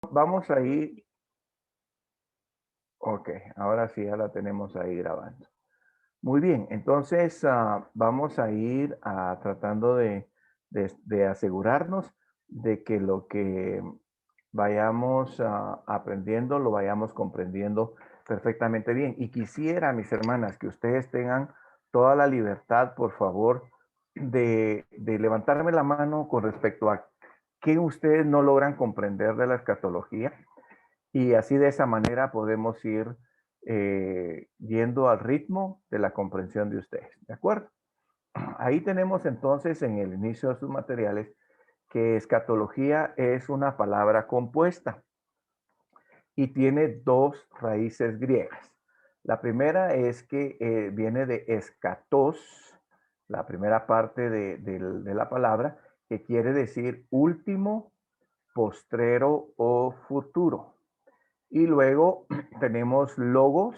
Vamos a ir, ok, ahora sí ya la tenemos ahí grabando. Muy bien, entonces vamos a ir tratando de asegurarnos de que lo que vayamos aprendiendo lo vayamos comprendiendo perfectamente bien. Y quisiera, mis hermanas, que ustedes tengan toda la libertad, por favor, de levantarme la mano con respecto a qué ustedes no logran comprender de la escatología. Y así de esa manera podemos ir yendo al ritmo de la comprensión de ustedes. ¿De acuerdo? Ahí tenemos entonces en el inicio de sus materiales que escatología es una palabra compuesta y tiene dos raíces griegas. La primera es que viene de escatos, la primera parte de la palabra, que quiere decir último, postrero o futuro. Y luego tenemos logos,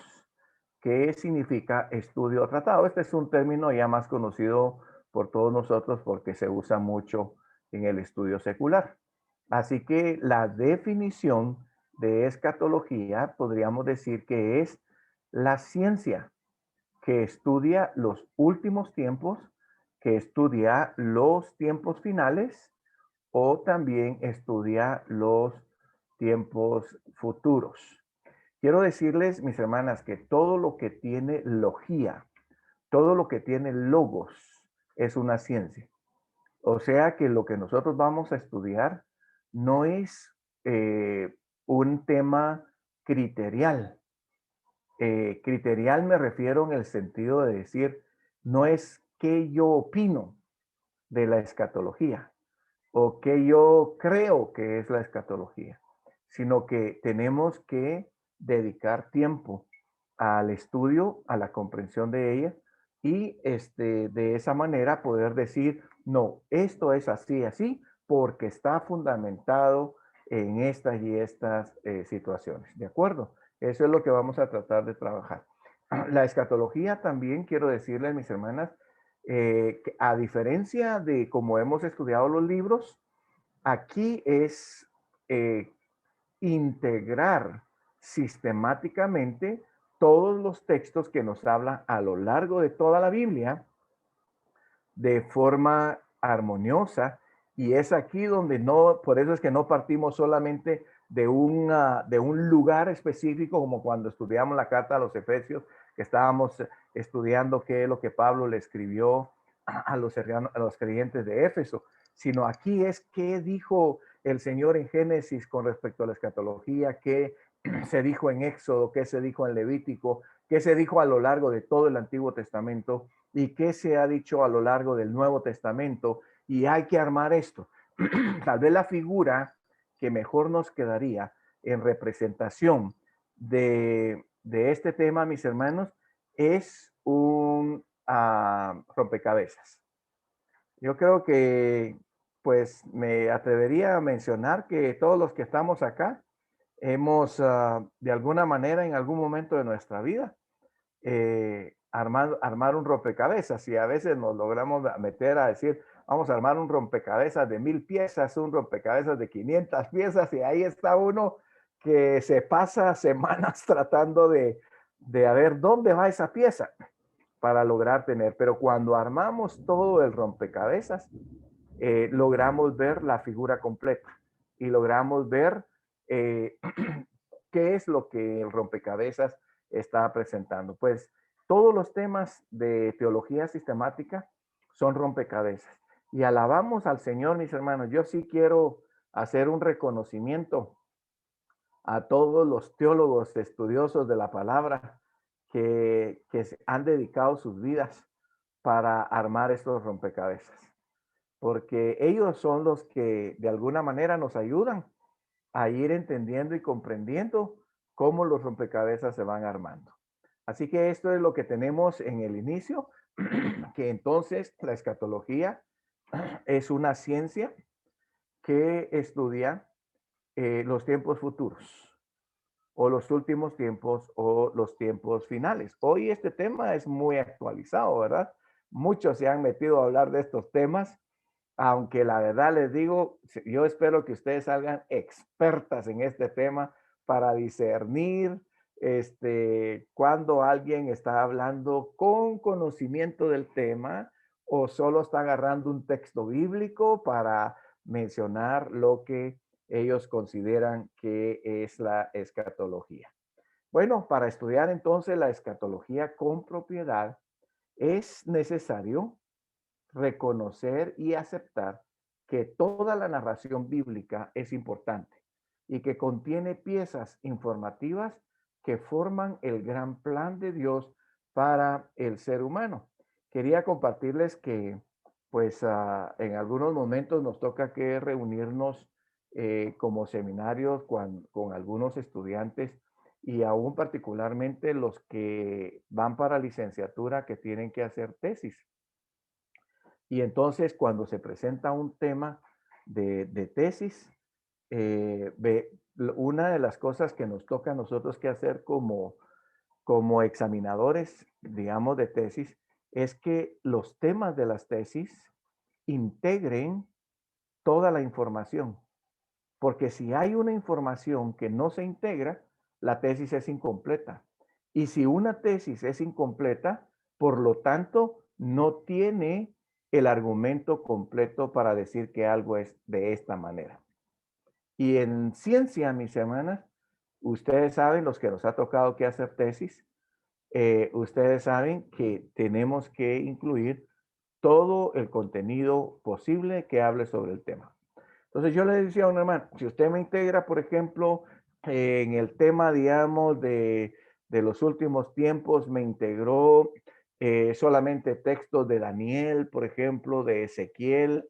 que significa estudio o tratado. Este es un término ya más conocido por todos nosotros porque se usa mucho en el estudio secular. Así que la definición de escatología podríamos decir que es la ciencia que estudia los últimos tiempos, que estudia los tiempos finales o también estudia los tiempos futuros. Quiero decirles, mis hermanas, que todo lo que tiene logía, todo lo que tiene logos, es una ciencia. O sea que lo que nosotros vamos a estudiar no es un tema criterial. Criterial me refiero en el sentido de decir, no es qué yo opino de la escatología o qué yo creo que es la escatología, sino que tenemos que dedicar tiempo al estudio, a la comprensión de ella y de esa manera poder decir, no, esto es así, así, porque está fundamentado en estas y estas situaciones. ¿De acuerdo? Eso es lo que vamos a tratar de trabajar. La escatología también, quiero decirles, mis hermanas, que a diferencia de como hemos estudiado los libros, aquí es eh, integrar sistemáticamente todos los textos que nos hablan a lo largo de toda la Biblia de forma armoniosa. Y es aquí donde no, por eso es que no partimos solamente de un lugar específico, como cuando estudiamos la carta a los Efesios, que estábamos estudiando qué es lo que Pablo le escribió a los creyentes de Éfeso, sino aquí es qué dijo el Señor en Génesis con respecto a la escatología, qué se dijo en Éxodo, qué se dijo en Levítico, qué se dijo a lo largo de todo el Antiguo Testamento y qué se ha dicho a lo largo del Nuevo Testamento, y hay que armar esto. Tal vez la figura que mejor nos quedaría en representación de este tema, mis hermanos, es un rompecabezas. Yo creo que, pues, me atrevería a mencionar que todos los que estamos acá hemos, de alguna manera, en algún momento de nuestra vida, armar un rompecabezas y a veces nos logramos meter a decir, vamos a armar un rompecabezas de 1000 piezas, un rompecabezas de 500 piezas y ahí está uno que se pasa semanas tratando de a ver dónde va esa pieza para lograr tener. Pero cuando armamos todo el rompecabezas, logramos ver la figura completa y logramos ver eh, qué es lo que el rompecabezas está presentando. Pues todos los temas de teología sistemática son rompecabezas. Y alabamos al Señor, mis hermanos. Yo sí quiero hacer un reconocimiento a todos los teólogos estudiosos de la palabra que han dedicado sus vidas para armar estos rompecabezas, porque ellos son los que de alguna manera nos ayudan a ir entendiendo y comprendiendo cómo los rompecabezas se van armando. Así que esto es lo que tenemos en el inicio, que entonces la escatología es una ciencia que estudia los tiempos futuros o los últimos tiempos o los tiempos finales. Hoy este tema es muy actualizado, ¿verdad? Muchos se han metido a hablar de estos temas aunque la verdad les digo, yo espero que ustedes salgan expertas en este tema para discernir cuando alguien está hablando con conocimiento del tema o solo está agarrando un texto bíblico para mencionar lo que ellos consideran que es la escatología. Bueno, para estudiar entonces la escatología con propiedad es necesario reconocer y aceptar que toda la narración bíblica es importante y que contiene piezas informativas que forman el gran plan de Dios para el ser humano. Quería compartirles que, pues, en algunos momentos nos toca que reunirnos como seminarios con algunos estudiantes y aún particularmente los que van para licenciatura que tienen que hacer tesis. Y entonces cuando se presenta un tema de tesis, una de las cosas que nos toca a nosotros que hacer como examinadores, digamos, de tesis, es que los temas de las tesis integren toda la información. Porque si hay una información que no se integra, la tesis es incompleta. Y si una tesis es incompleta, por lo tanto, no tiene el argumento completo para decir que algo es de esta manera. Y en ciencia, mis hermanas, ustedes saben, los que nos ha tocado que hacer tesis, ustedes saben que tenemos que incluir todo el contenido posible que hable sobre el tema. Entonces yo le decía a un hermano, si usted me integra, por ejemplo, en el tema, digamos, de los últimos tiempos, me integró solamente textos de Daniel, por ejemplo, de Ezequiel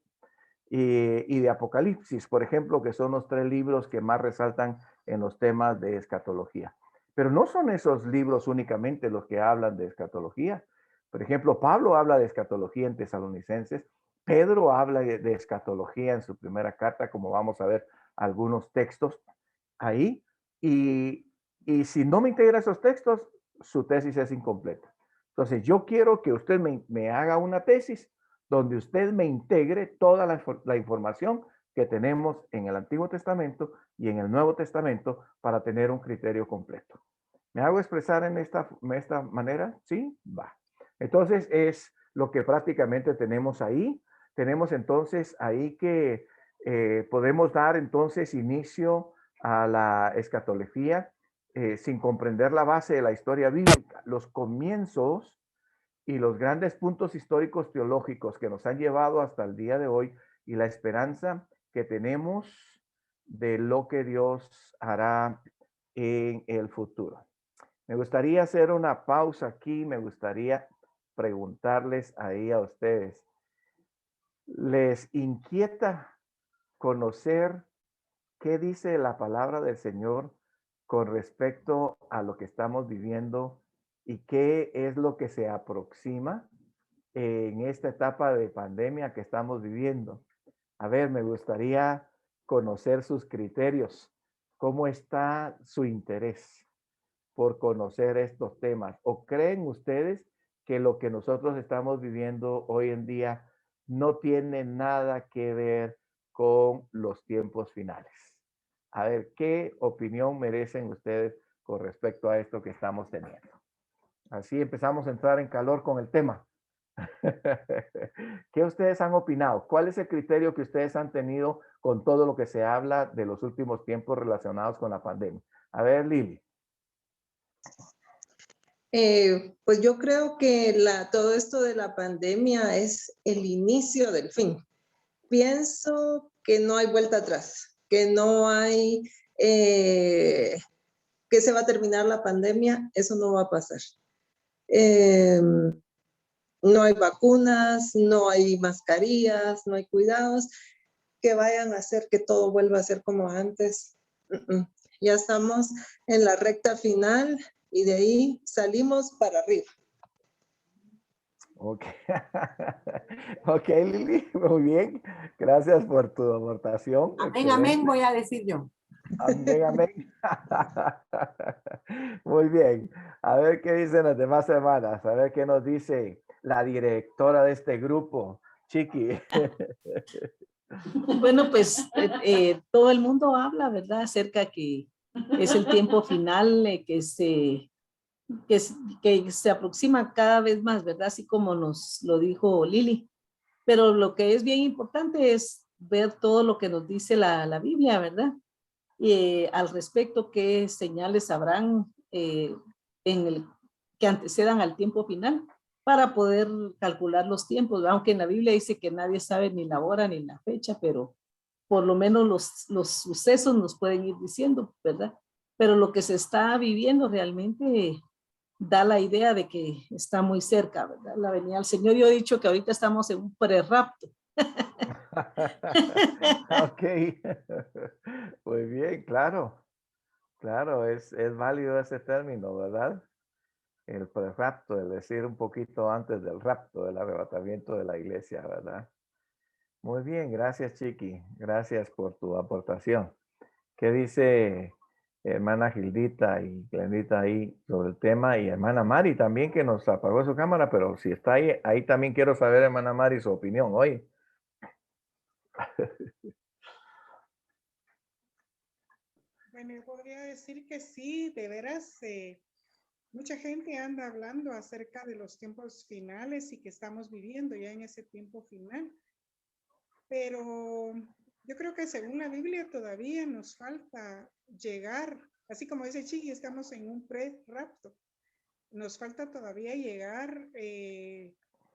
y de Apocalipsis, por ejemplo, que son los tres libros que más resaltan en los temas de escatología. Pero no son esos libros únicamente los que hablan de escatología. Por ejemplo, Pablo habla de escatología en Tesalonicenses, Pedro habla de escatología en su primera carta, como vamos a ver algunos textos ahí. Y si no me integra esos textos, su tesis es incompleta. Entonces, yo quiero que usted me haga una tesis donde usted me integre toda la información que tenemos en el Antiguo Testamento y en el Nuevo Testamento para tener un criterio completo. ¿Me hago expresar en esta manera? Sí, va. Entonces es lo que prácticamente tenemos ahí. Tenemos entonces ahí que podemos dar entonces inicio a la escatología sin comprender la base de la historia bíblica, los comienzos y los grandes puntos históricos teológicos que nos han llevado hasta el día de hoy y la esperanza que tenemos de lo que Dios hará en el futuro. Me gustaría hacer una pausa aquí, me gustaría preguntarles ahí a ustedes, ¿les inquieta conocer qué dice la palabra del Señor con respecto a lo que estamos viviendo y qué es lo que se aproxima en esta etapa de pandemia que estamos viviendo? A ver, me gustaría conocer sus criterios. ¿Cómo está su interés por conocer estos temas? ¿O creen ustedes que lo que nosotros estamos viviendo hoy en día no tiene nada que ver con los tiempos finales? A ver, ¿qué opinión merecen ustedes con respecto a esto que estamos teniendo? Así empezamos a entrar en calor con el tema. ¿Qué ustedes han opinado? ¿Cuál es el criterio que ustedes han tenido con todo lo que se habla de los últimos tiempos relacionados con la pandemia? A ver, Lili. Pues yo creo que todo esto de la pandemia es el inicio del fin. Pienso que no hay vuelta atrás, que no hay, que se va a terminar la pandemia, eso no va a pasar. No hay vacunas, no hay mascarillas, no hay cuidados que vayan a hacer que todo vuelva a ser como antes. Ya estamos en la recta final y de ahí salimos para arriba. Ok, ok, Lili, muy bien. Gracias por tu aportación. Amén, Excelente. amén, voy a decir yo. Amén, amén. Muy bien. A ver qué dicen las demás hermanas. A ver qué nos dice la directora de este grupo, Chiqui. Bueno, pues todo el mundo habla, ¿verdad? Acerca que es el tiempo final, que se aproxima cada vez más, ¿verdad? Así como nos lo dijo Lili. Pero lo que es bien importante es ver todo lo que nos dice la Biblia, ¿verdad? Y al respecto, qué señales habrán que antecedan al tiempo final para poder calcular los tiempos, aunque en la Biblia dice que nadie sabe ni la hora ni la fecha, pero por lo menos los sucesos nos pueden ir diciendo, ¿verdad? Pero lo que se está viviendo realmente da la idea de que está muy cerca, ¿verdad? La venida del Señor. Yo he dicho que ahorita estamos en un prerrapto. Ok. Muy bien, claro. Claro, es válido ese término, ¿verdad? El prerapto, es decir, un poquito antes del rapto, del arrebatamiento de la iglesia, ¿verdad? Muy bien, gracias, Chiqui. Gracias por tu aportación. ¿Qué dice hermana Gildita y Glendita ahí sobre el tema? Y hermana Mari también, que nos apagó su cámara, pero si está ahí, ahí también quiero saber, hermana Mari, su opinión hoy. Bueno, yo podría decir que sí, de veras, mucha gente anda hablando acerca de los tiempos finales y que estamos viviendo ya en ese tiempo final. Pero yo creo que según la Biblia todavía nos falta llegar, así como dice Chiqui, estamos en un pre-rapto. Nos falta todavía llegar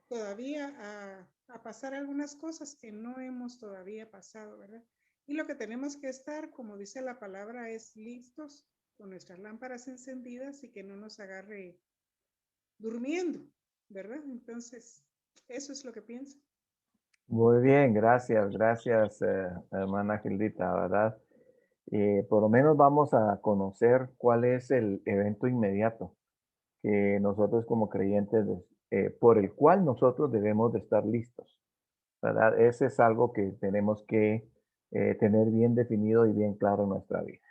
todavía a pasar algunas cosas que no hemos todavía pasado, ¿verdad? Y lo que tenemos que estar, como dice la palabra, es listos con nuestras lámparas encendidas y que no nos agarre durmiendo, ¿verdad? Entonces, eso es lo que pienso. Muy bien, gracias, gracias, hermana Gildita, ¿verdad? Por lo menos vamos a conocer cuál es el evento inmediato que nosotros como creyentes, por el cual nosotros debemos de estar listos, ¿verdad? Ese es algo que tenemos que tener bien definido y bien claro en nuestra vida.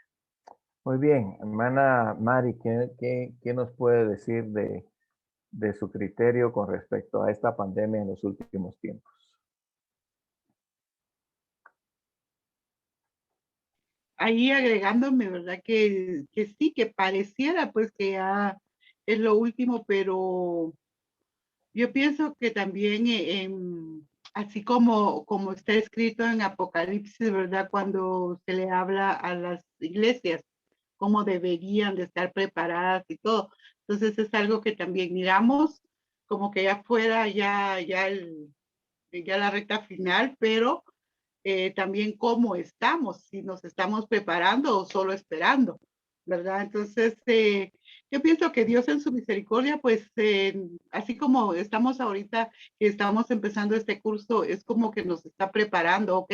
Muy bien, hermana Mari, ¿qué nos puede decir de su criterio con respecto a esta pandemia en los últimos tiempos? Ahí agregándome, ¿verdad? Que sí, que pareciera pues que ya es lo último, pero yo pienso que también así como está escrito en Apocalipsis, ¿verdad? Cuando se le habla a las iglesias, cómo deberían de estar preparadas y todo. Entonces es algo que también miramos como que ya fuera ya la recta final, pero también cómo estamos, si nos estamos preparando o solo esperando, ¿verdad? Entonces, yo pienso que Dios en su misericordia, pues, así como estamos ahorita, que estamos empezando este curso, es como que nos está preparando, ok,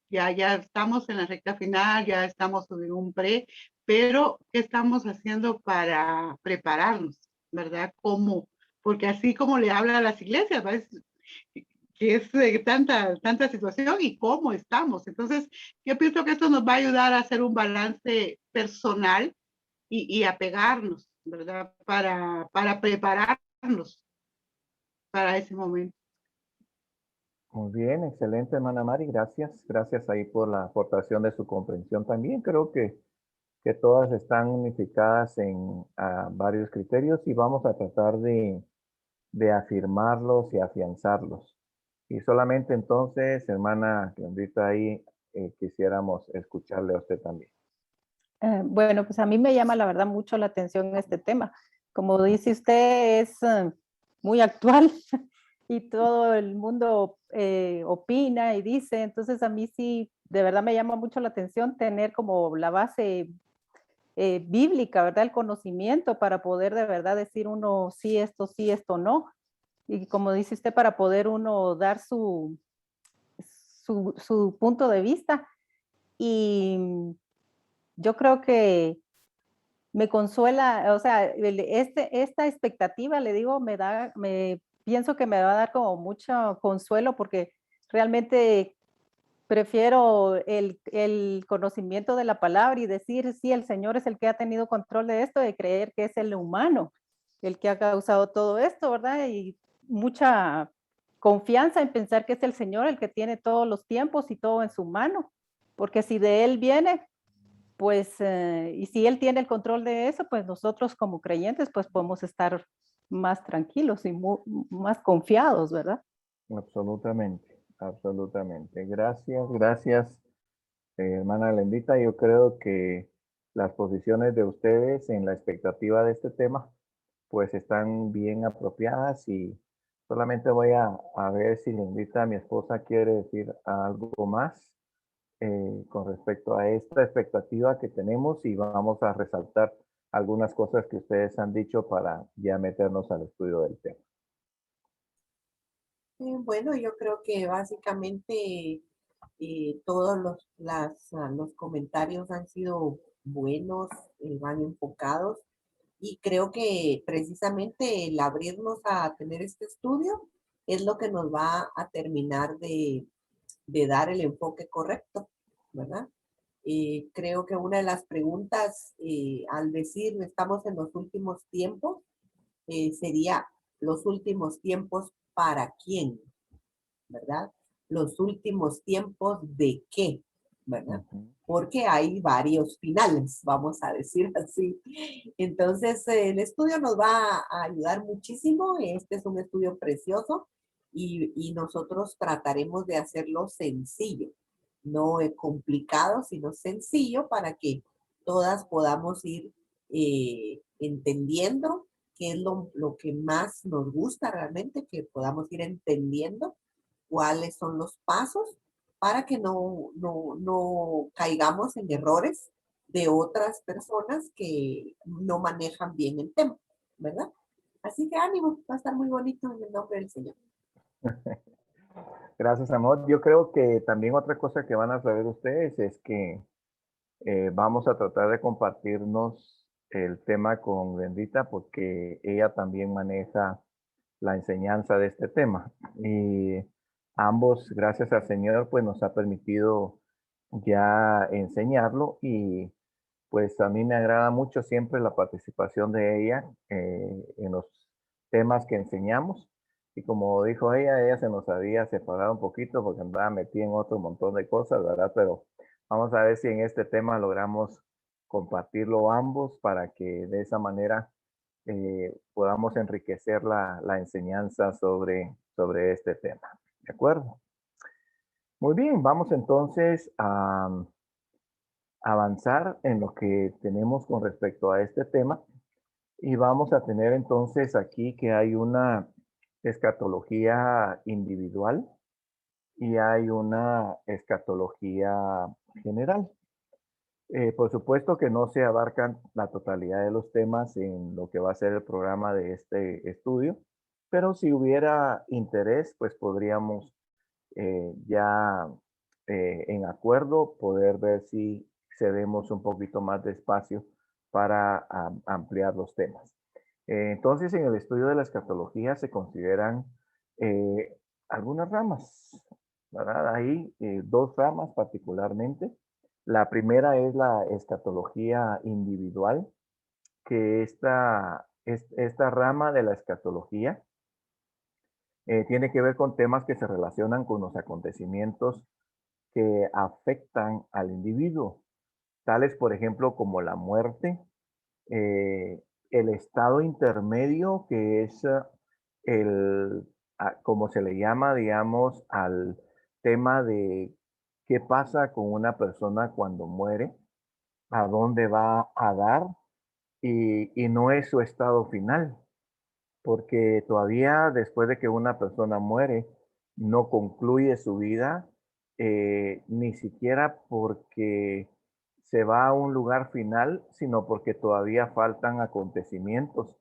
ya estamos en la recta final, ya estamos en un pre, pero ¿qué estamos haciendo para prepararnos, ¿verdad? ¿Cómo? Porque así como le habla a las iglesias, ¿verdad? Que es tanta situación y cómo estamos. Entonces, yo pienso que esto nos va a ayudar a hacer un balance personal y apegarnos, ¿verdad? Para prepararnos para ese momento. Muy bien, excelente, hermana Mari, gracias. Gracias ahí por la aportación de su comprensión también. Creo que todas están unificadas en varios criterios y vamos a tratar de afirmarlos y afianzarlos. Y solamente entonces, hermana Glendita, ahí quisiéramos escucharle a usted también. Bueno, pues a mí me llama la verdad mucho la atención este tema. Como dice usted, es muy actual y todo el mundo opina y dice, entonces a mí sí, de verdad me llama mucho la atención tener como la base bíblica, ¿verdad? El conocimiento para poder de verdad decir uno sí, esto no. Y como dice usted, para poder uno dar su punto de vista. Y yo creo que me consuela, o sea, esta expectativa, le digo, pienso que me va a dar como mucho consuelo porque realmente prefiero el conocimiento de la palabra y decir, sí, el Señor es el que ha tenido control de esto, de creer que es el humano el que ha causado todo esto, ¿verdad? Y mucha confianza en pensar que es el Señor el que tiene todos los tiempos y todo en su mano, porque si de Él viene, pues, y si Él tiene el control de eso, pues nosotros como creyentes, pues podemos estar más tranquilos y más confiados, ¿verdad? Absolutamente, absolutamente. Gracias, gracias, hermana Lendita. Yo creo que las posiciones de ustedes en la expectativa de este tema, pues están bien apropiadas y solamente voy a ver si Lendita, mi esposa, quiere decir algo más con respecto a esta expectativa que tenemos y vamos a resaltar algunas cosas que ustedes han dicho para ya meternos al estudio del tema. Bueno, yo creo que básicamente todos los comentarios han sido buenos, van enfocados y creo que precisamente el abrirnos a tener este estudio es lo que nos va a terminar de dar el enfoque correcto, ¿verdad? Creo que una de las preguntas al decir estamos en los últimos tiempos sería los últimos tiempos para quién, ¿verdad? Los últimos tiempos de qué, ¿verdad? Porque hay varios finales, vamos a decir así. Entonces, el estudio nos va a ayudar muchísimo. Este es un estudio precioso y nosotros trataremos de hacerlo sencillo, no complicado, sino sencillo para que todas podamos ir entendiendo qué es lo que más nos gusta realmente, que podamos ir entendiendo cuáles son los pasos para que no caigamos en errores de otras personas que no manejan bien el tema, ¿verdad? Así que ánimo, va a estar muy bonito en el nombre del Señor. Gracias, amor. Yo creo que también otra cosa que van a saber ustedes es que vamos a tratar de compartirnos el tema con Bendita porque ella también maneja la enseñanza de este tema. Y ambos, gracias al Señor, pues nos ha permitido ya enseñarlo y pues a mí me agrada mucho siempre la participación de ella en los temas que enseñamos. Y como dijo ella se nos había separado un poquito porque andaba metida en otro montón de cosas, ¿verdad? Pero vamos a ver si en este tema logramos compartirlo ambos para que de esa manera podamos enriquecer la enseñanza sobre este tema. ¿De acuerdo? Muy bien, vamos entonces a avanzar en lo que tenemos con respecto a este tema y vamos a tener entonces aquí que hay una escatología individual y hay una escatología general. Por supuesto que no se abarcan la totalidad de los temas en lo que va a ser el programa de este estudio, pero si hubiera interés, pues podríamos ya en acuerdo poder ver si cedemos un poquito más de espacio para ampliar los temas. Entonces, en el estudio de la escatología se consideran algunas ramas, ¿verdad? Hay dos ramas particularmente. La primera es la escatología individual, que esta rama de la escatología tiene que ver con temas que se relacionan con los acontecimientos que afectan al individuo, tales por ejemplo como la muerte, el estado intermedio, que es como se le llama, digamos, al tema de qué pasa con una persona cuando muere, a dónde va a dar, y no es su estado final, porque todavía después de que una persona muere, no concluye su vida, ni siquiera porque se va a un lugar final, sino porque todavía faltan acontecimientos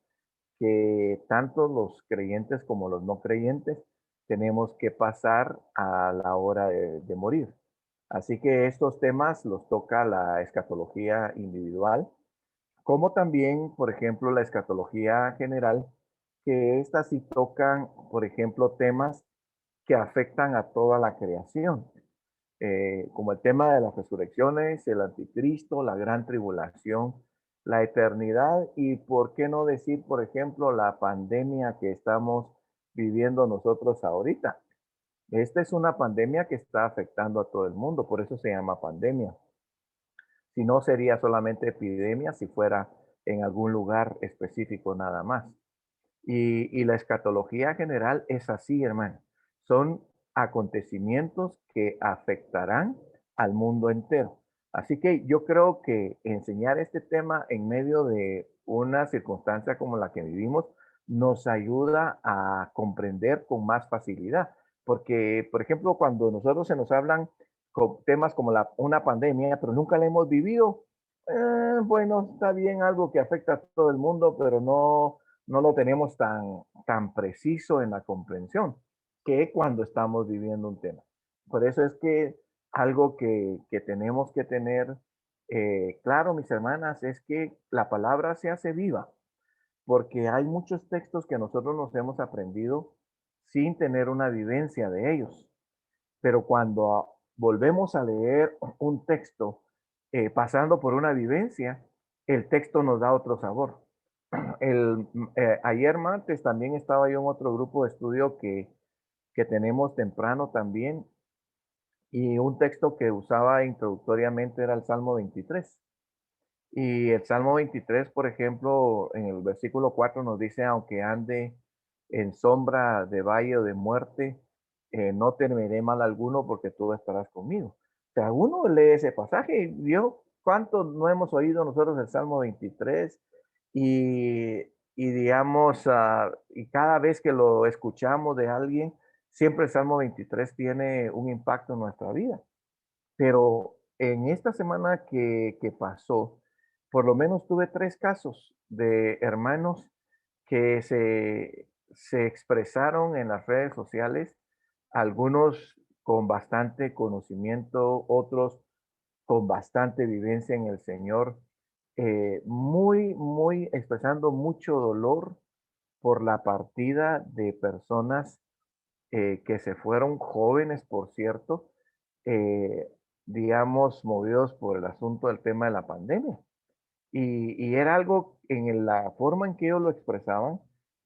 que tanto los creyentes como los no creyentes tenemos que pasar a la hora de morir. Así que estos temas los toca la escatología individual, como también, por ejemplo, la escatología general, que estas sí tocan, por ejemplo, temas que afectan a toda la creación, como el tema de las resurrecciones, el anticristo, la gran tribulación, la eternidad y, por qué no decir, por ejemplo, la pandemia que estamos viviendo nosotros ahorita. Esta es una pandemia que está afectando a todo el mundo, por eso se llama pandemia. Si no, sería solamente epidemia si fuera en algún lugar específico nada más. Y la escatología general es así, hermano. Son acontecimientos que afectarán al mundo entero. Así que yo creo que enseñar este tema en medio de una circunstancia como la que vivimos nos ayuda a comprender con más facilidad. Porque, por ejemplo, cuando nosotros se nos hablan con temas como una pandemia, pero nunca la hemos vivido, bueno, está bien algo que afecta a todo el mundo, pero no lo tenemos tan preciso en la comprensión que cuando estamos viviendo un tema. Por eso es que algo que tenemos que tener claro, mis hermanas, es que la palabra se hace viva, porque hay muchos textos que nosotros nos hemos aprendido sin tener una vivencia de ellos. Pero cuando volvemos a leer un texto pasando por una vivencia, el texto nos da otro sabor. Ayer martes también estaba yo en otro grupo de estudio que tenemos temprano también, y un texto que usaba introductoriamente era el Salmo 23. Y el Salmo 23, por ejemplo, en el versículo 4 nos dice, aunque ande en sombra de valle o de muerte, no temeré mal alguno porque tú estarás conmigo. O sea, uno lee ese pasaje y Dios, ¿cuánto no hemos oído nosotros el Salmo 23? Y digamos, y cada vez que lo escuchamos de alguien, siempre el Salmo 23 tiene un impacto en nuestra vida. Pero en esta semana que pasó, por lo menos tuve 3 casos de hermanos que se expresaron en las redes sociales, algunos con bastante conocimiento, otros con bastante vivencia en el Señor, muy expresando mucho dolor por la partida de personas que se fueron jóvenes, por cierto, eh, digamos, movidos por el asunto del tema de la pandemia. Y era algo en la forma en que ellos lo expresaban,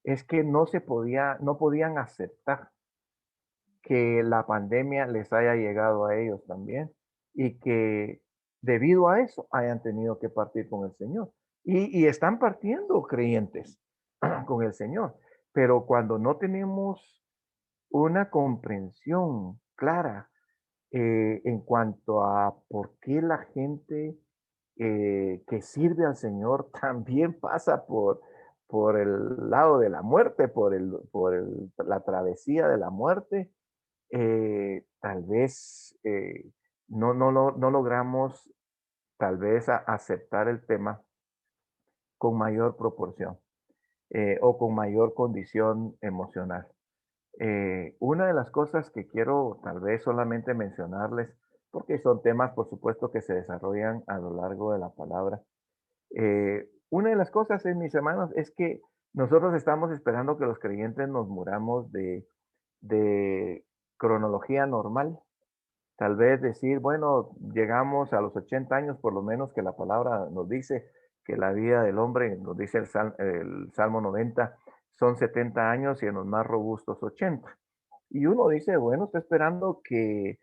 es que no podían aceptar que la pandemia les haya llegado a ellos también y que debido a eso hayan tenido que partir con el Señor. Y están partiendo creyentes con el Señor, pero cuando no tenemos una comprensión clara en cuanto a por qué la gente que sirve al Señor también pasa por el lado de la muerte, la travesía de la muerte, tal vez no logramos tal vez aceptar el tema con mayor proporción o con mayor condición emocional. Una de las cosas que quiero tal vez solamente mencionarles, porque son temas, por supuesto, que se desarrollan a lo largo de la palabra. Una de las cosas, mis hermanos, es que nosotros estamos esperando que los creyentes nos muramos de cronología normal. Tal vez decir, bueno, llegamos a los 80 años, por lo menos que la palabra nos dice que la vida del hombre, nos dice el Salmo 90, son 70 años y en los más robustos 80. Y uno dice, bueno, está esperando que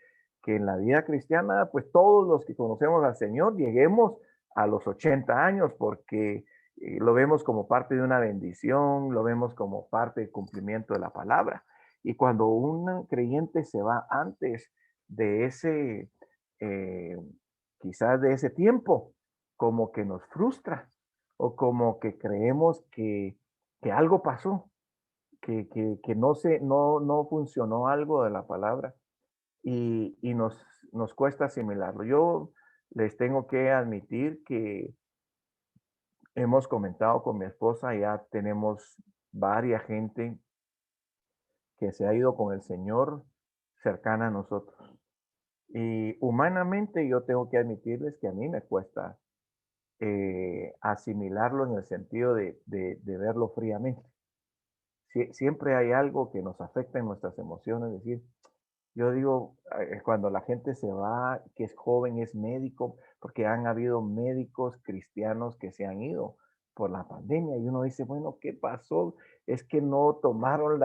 en la vida cristiana, pues todos los que conocemos al Señor lleguemos a los 80 años, porque lo vemos como parte de una bendición, lo vemos como parte del cumplimiento de la palabra. Y cuando un creyente se va antes de ese, eh, quizás de ese tiempo, como que nos frustra o como que creemos que algo pasó, que no funcionó algo de la palabra y nos cuesta asimilarlo. Yo les tengo que admitir que hemos comentado con mi esposa, ya tenemos varias gente que se ha ido con el Señor cercana a nosotros. Y humanamente yo tengo que admitirles que a mí me cuesta asimilarlo en el sentido de verlo fríamente. Siempre hay algo que nos afecta en nuestras emociones, es decir, yo digo, cuando la gente se va, que es joven, es médico, porque han habido médicos cristianos que se han ido por la pandemia y uno dice, bueno, ¿qué pasó? Es que no tomaron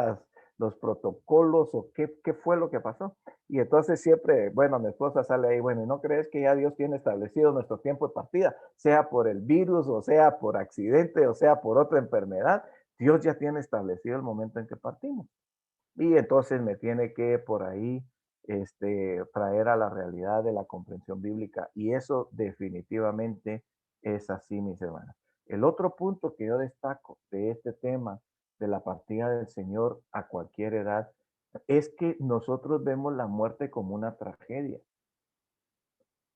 los protocolos o qué fue lo que pasó. Y entonces siempre, bueno, mi esposa sale ahí, bueno, ¿y no crees que ya Dios tiene establecido nuestro tiempo de partida? Sea por el virus, o sea por accidente, o sea por otra enfermedad, Dios ya tiene establecido el momento en que partimos. Y entonces me tiene que por ahí traer a la realidad de la comprensión bíblica. Y eso definitivamente es así, mis hermanos. El otro punto que yo destaco de este tema de la partida del Señor a cualquier edad es que nosotros vemos la muerte como una tragedia.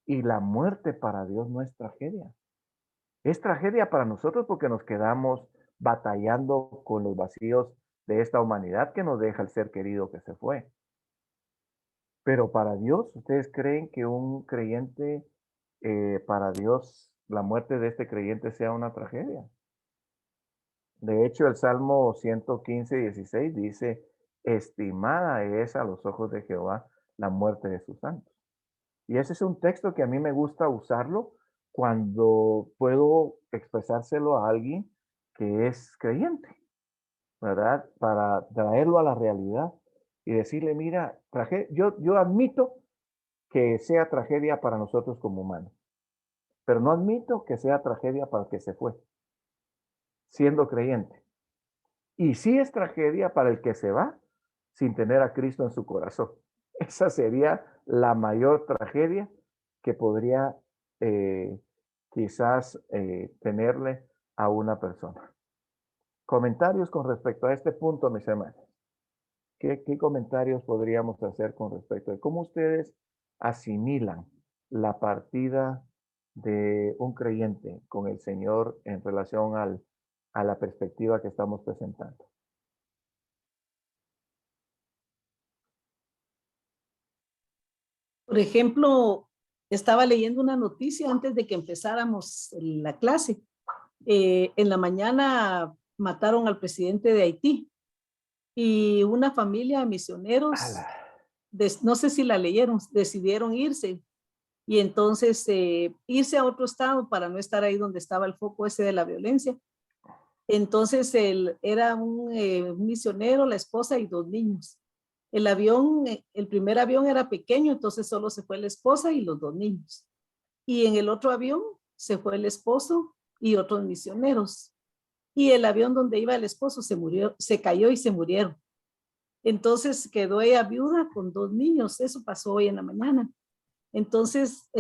Y la muerte para Dios no es tragedia. Es tragedia para nosotros porque nos quedamos batallando con los vacíos de esta humanidad que nos deja el ser querido que se fue. Pero para Dios, ¿ustedes creen que un creyente, para Dios, la muerte de este creyente sea una tragedia? De hecho, el Salmo 115:16 dice, estimada es a los ojos de Jehová la muerte de sus santos. Y ese es un texto que a mí me gusta usarlo cuando puedo expresárselo a alguien que es creyente, ¿verdad? Para traerlo a la realidad y decirle, mira, yo admito que sea tragedia para nosotros como humanos, pero no admito que sea tragedia para el que se fue, siendo creyente. Y sí es tragedia para el que se va sin tener a Cristo en su corazón. Esa sería la mayor tragedia que podría eh, quizás tenerle a una persona. Comentarios con respecto a este punto, mis hermanos. ¿Qué comentarios podríamos hacer con respecto a cómo ustedes asimilan la partida de un creyente con el Señor en relación a la perspectiva que estamos presentando? Por ejemplo, estaba leyendo una noticia antes de que empezáramos la clase. En la mañana mataron al presidente de Haití y una familia de misioneros, ¡Hala! no sé si la leyeron, decidieron irse y entonces irse a otro estado para no estar ahí donde estaba el foco ese de la violencia. Entonces él era un misionero, la esposa y 2 niños. El avión, el primer avión era pequeño, entonces solo se fue la esposa y los 2 niños. Y en el otro avión se fue el esposo y otros misioneros. Y el avión donde iba el esposo se murió, se cayó y se murieron. Entonces quedó ella viuda con 2 niños. Eso pasó hoy en la mañana. Entonces,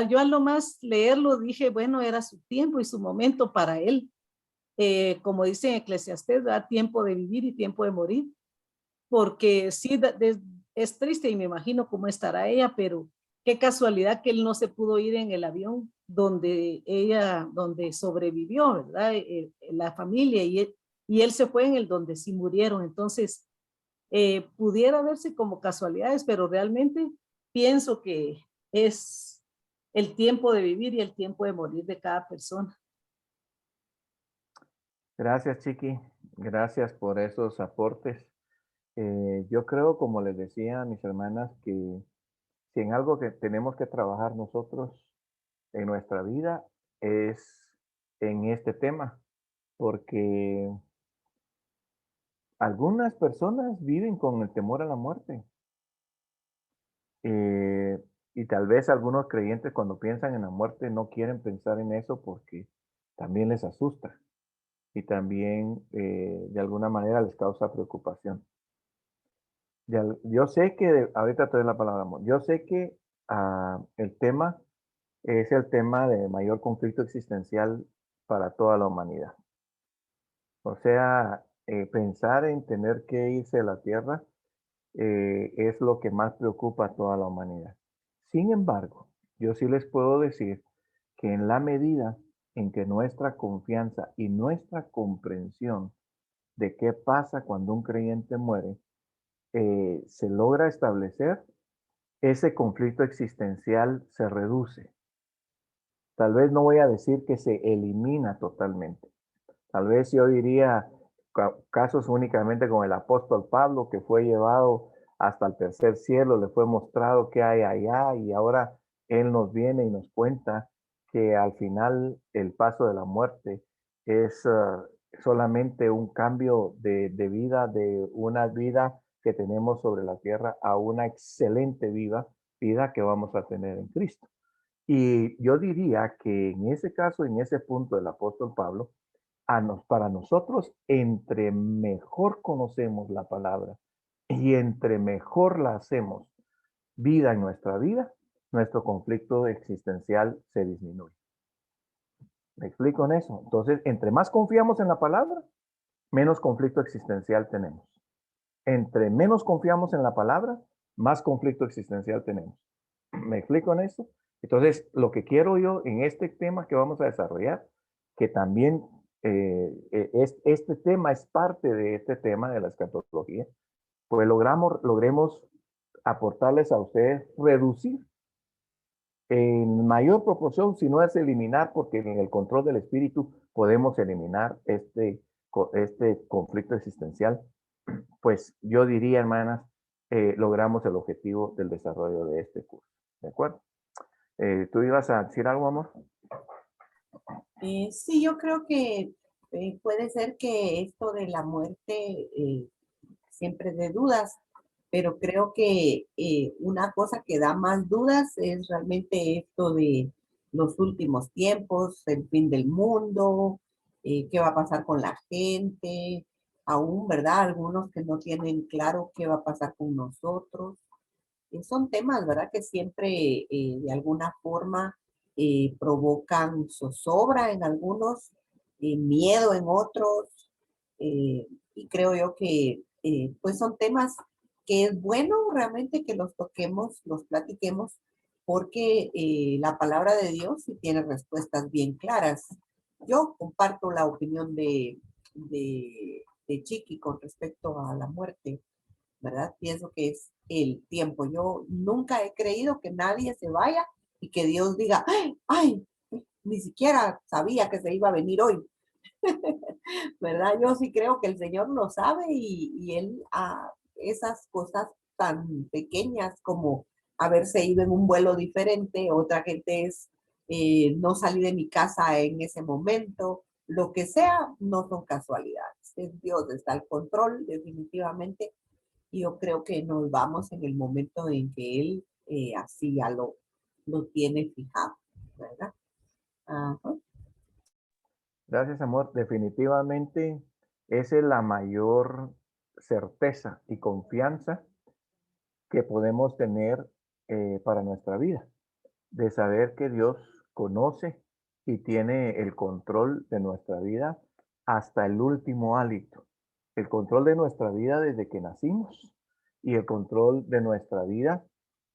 yo a lo más leerlo dije, bueno, era su tiempo y su momento para él. Como dice en Eclesiastés, da tiempo de vivir y tiempo de morir, porque sí, es triste y me imagino cómo estará ella, pero qué casualidad que él no se pudo ir en el avión donde sobrevivió, ¿verdad? La familia y él se fue en el donde sí murieron. Entonces, pudiera verse como casualidades, pero realmente pienso que es el tiempo de vivir y el tiempo de morir de cada persona. Gracias, Chiqui. Gracias por esos aportes. Yo creo, como les decía a mis hermanas, que si en algo que tenemos que trabajar nosotros en nuestra vida es en este tema, porque algunas personas viven con el temor a la muerte. Y tal vez algunos creyentes cuando piensan en la muerte no quieren pensar en eso porque también les asusta y también de alguna manera les causa preocupación. Yo sé que, ahorita te doy la palabra, amor, yo sé que el tema es el tema de mayor conflicto existencial para toda la humanidad. O sea, pensar en tener que irse de la tierra es lo que más preocupa a toda la humanidad. Sin embargo, yo sí les puedo decir que en la medida en que nuestra confianza y nuestra comprensión de qué pasa cuando un creyente muere, se logra establecer, ese conflicto existencial se reduce. Tal vez no voy a decir que se elimina totalmente. Tal vez yo diría casos únicamente con el apóstol Pablo, que fue llevado hasta el tercer cielo, le fue mostrado qué hay allá y ahora él nos viene y nos cuenta que al final el paso de la muerte es solamente un cambio de vida, de una vida que tenemos sobre la tierra a una excelente vida que vamos a tener en Cristo. Y yo diría que en ese caso, en ese punto del apóstol Pablo, para nosotros, entre mejor conocemos la palabra y entre mejor la hacemos vida en nuestra vida, nuestro conflicto existencial se disminuye. ¿Me explico en eso? Entonces, entre más confiamos en la palabra, menos conflicto existencial tenemos. Entre menos confiamos en la palabra, más conflicto existencial tenemos. ¿Me explico en eso? Entonces, lo que quiero yo en este tema que vamos a desarrollar, que también este tema es parte de este tema de la escatología, pues logremos aportarles a ustedes reducir en mayor proporción, si no es eliminar, porque en el control del espíritu podemos eliminar este conflicto existencial, pues yo diría, hermanas, logramos el objetivo del desarrollo de este curso. ¿De acuerdo? ¿Tú ibas a decir algo, amor? Sí, yo creo que puede ser que esto de la muerte siempre dé dudas, pero creo que una cosa que da más dudas es realmente esto de los últimos tiempos, el fin del mundo, qué va a pasar con la gente, aún, ¿verdad? Algunos que no tienen claro qué va a pasar con nosotros. Son temas, ¿verdad? Que siempre de alguna forma provocan zozobra en algunos, miedo en otros, y creo yo que pues son temas que es bueno realmente que los toquemos, los platiquemos, porque la palabra de Dios sí tiene respuestas bien claras. Yo comparto la opinión de Chiqui con respecto a la muerte, ¿verdad? Pienso que es el tiempo. Yo nunca he creído que nadie se vaya y que Dios diga, ay, ay, ni siquiera sabía que se iba a venir hoy, ¿verdad? Yo sí creo que el Señor lo sabe y Él a esas cosas tan pequeñas como haberse ido en un vuelo diferente, otra gente es no salí de mi casa en ese momento, lo que sea, no son casualidades. Es Dios, está al control definitivamente, y yo creo que nos vamos en el momento en que Él así ya lo tiene fijado, ¿verdad? Ajá. Gracias, amor. Definitivamente esa es la mayor certeza y confianza que podemos tener para nuestra vida, de saber que Dios conoce y tiene el control de nuestra vida hasta el último hálito, el control de nuestra vida desde que nacimos y el control de nuestra vida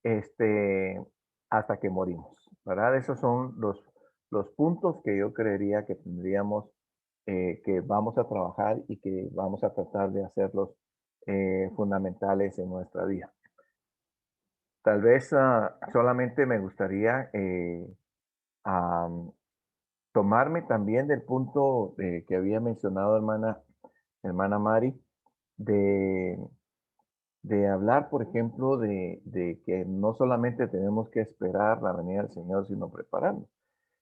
este, hasta que morimos, ¿verdad? Esos son los puntos que yo creería que tendríamos, que vamos a trabajar y que vamos a tratar de hacerlos fundamentales en nuestra vida. Tal vez solamente me gustaría tomarme también del punto que había mencionado hermana Mari, de, de hablar, por ejemplo, de que no solamente tenemos que esperar la venida del Señor, sino prepararnos.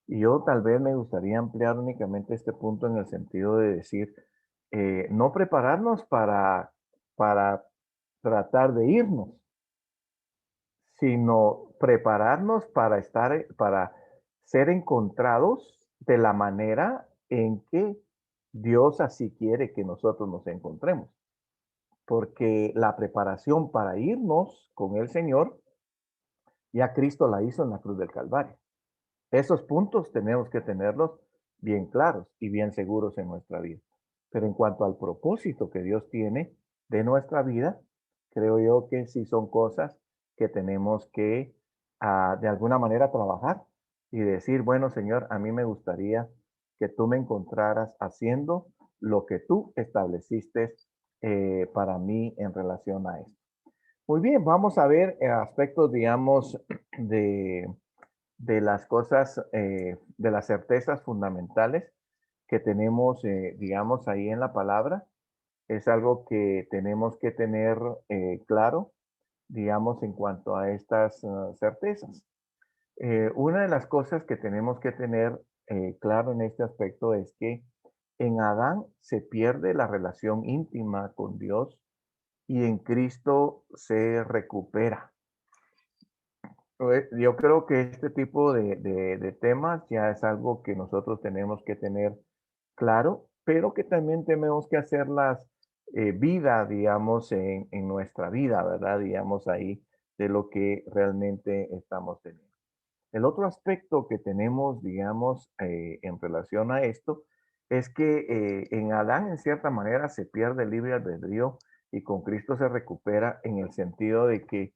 Y yo tal vez me gustaría ampliar únicamente este punto en el sentido de decir, no prepararnos para tratar de irnos, sino prepararnos para ser encontrados de la manera en que Dios así quiere que nosotros nos encontremos. Porque la preparación para irnos con el Señor, ya Cristo la hizo en la cruz del Calvario. Esos puntos tenemos que tenerlos bien claros y bien seguros en nuestra vida. Pero en cuanto al propósito que Dios tiene de nuestra vida, creo yo que sí son cosas que tenemos que de alguna manera trabajar y decir, bueno, Señor, a mí me gustaría que tú me encontraras haciendo lo que tú estableciste para mí en relación a esto. Muy bien, vamos a ver aspectos, digamos, de las cosas, de las certezas fundamentales que tenemos, digamos, ahí en la palabra. Es algo que tenemos que tener claro, digamos, en cuanto a estas certezas. Una de las cosas que tenemos que tener claro en este aspecto es que en Adán se pierde la relación íntima con Dios y en Cristo se recupera. Yo creo que este tipo de temas ya es algo que nosotros tenemos que tener claro, pero que también tenemos que hacerlas vida, digamos, en nuestra vida, ¿verdad? Digamos ahí de lo que realmente estamos teniendo. El otro aspecto que tenemos, digamos, en relación a esto, es que en Adán, en cierta manera, se pierde el libre albedrío y con Cristo se recupera en el sentido de que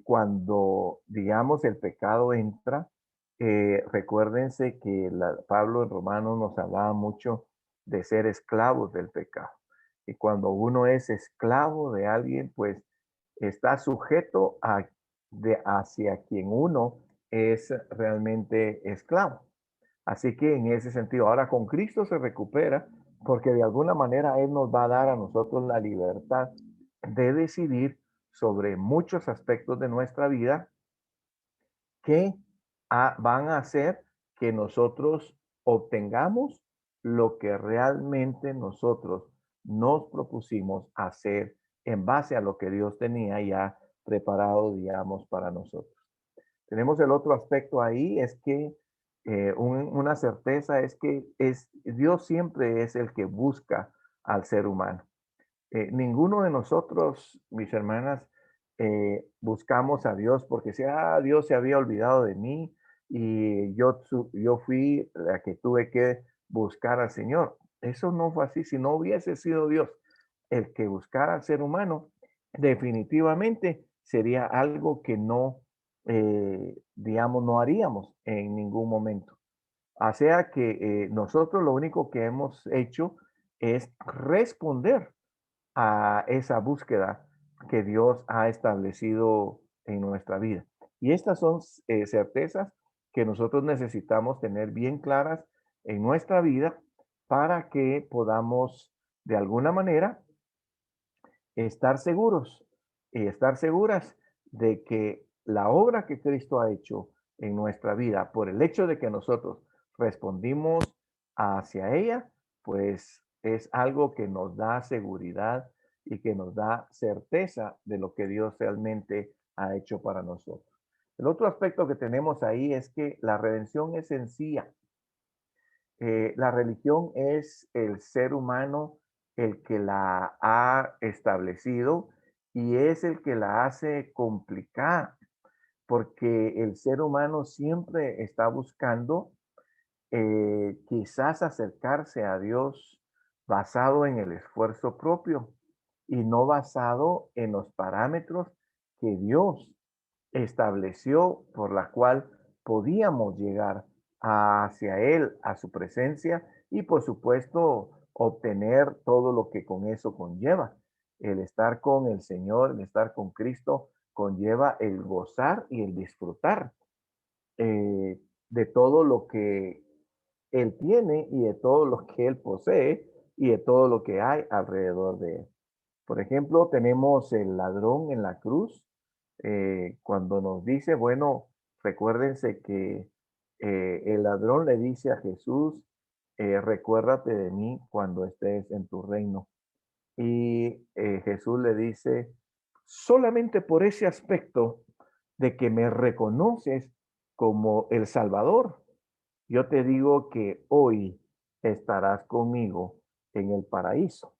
cuando, digamos, el pecado entra, recuérdense que Pablo en Romanos nos hablaba mucho de ser esclavos del pecado. Y cuando uno es esclavo de alguien, pues está sujeto hacia quien uno es realmente esclavo. Así que en ese sentido, ahora con Cristo se recupera porque de alguna manera Él nos va a dar a nosotros la libertad de decidir sobre muchos aspectos de nuestra vida que van a hacer que nosotros obtengamos lo que realmente nosotros nos propusimos hacer en base a lo que Dios tenía ya preparado, digamos, para nosotros. Tenemos el otro aspecto ahí, es que una certeza es que Dios siempre es el que busca al ser humano. Ninguno de nosotros, mis hermanas, buscamos a Dios porque si Dios se había olvidado de mí y yo fui la que tuve que buscar al Señor. Eso no fue así. Si no hubiese sido Dios el que buscara al ser humano, definitivamente sería algo que no, digamos, no haríamos en ningún momento. O sea que nosotros lo único que hemos hecho es responder a esa búsqueda que Dios ha establecido en nuestra vida. Y estas son certezas que nosotros necesitamos tener bien claras en nuestra vida para que podamos de alguna manera estar seguros y estar seguras de que la obra que Cristo ha hecho en nuestra vida, por el hecho de que nosotros respondimos hacia ella, pues es algo que nos da seguridad y que nos da certeza de lo que Dios realmente ha hecho para nosotros. El otro aspecto que tenemos ahí es que la redención es sencilla. La religión es el ser humano el que la ha establecido y es el que la hace complicada, porque el ser humano siempre está buscando quizás acercarse a Dios basado en el esfuerzo propio y no basado en los parámetros que Dios estableció por la cual podíamos llegar hacia Él, a su presencia y por supuesto obtener todo lo que con eso conlleva. El estar con el Señor, el estar con Cristo, conlleva el gozar y el disfrutar de todo lo que Él tiene y de todo lo que Él posee y de todo lo que hay alrededor de Él. Por ejemplo, tenemos el ladrón en la cruz, cuando nos dice, bueno, recuérdense que el ladrón le dice a Jesús, recuérdate de mí cuando estés en tu reino. Y Jesús le dice, solamente por ese aspecto de que me reconoces como el Salvador, yo te digo que hoy estarás conmigo en el paraíso.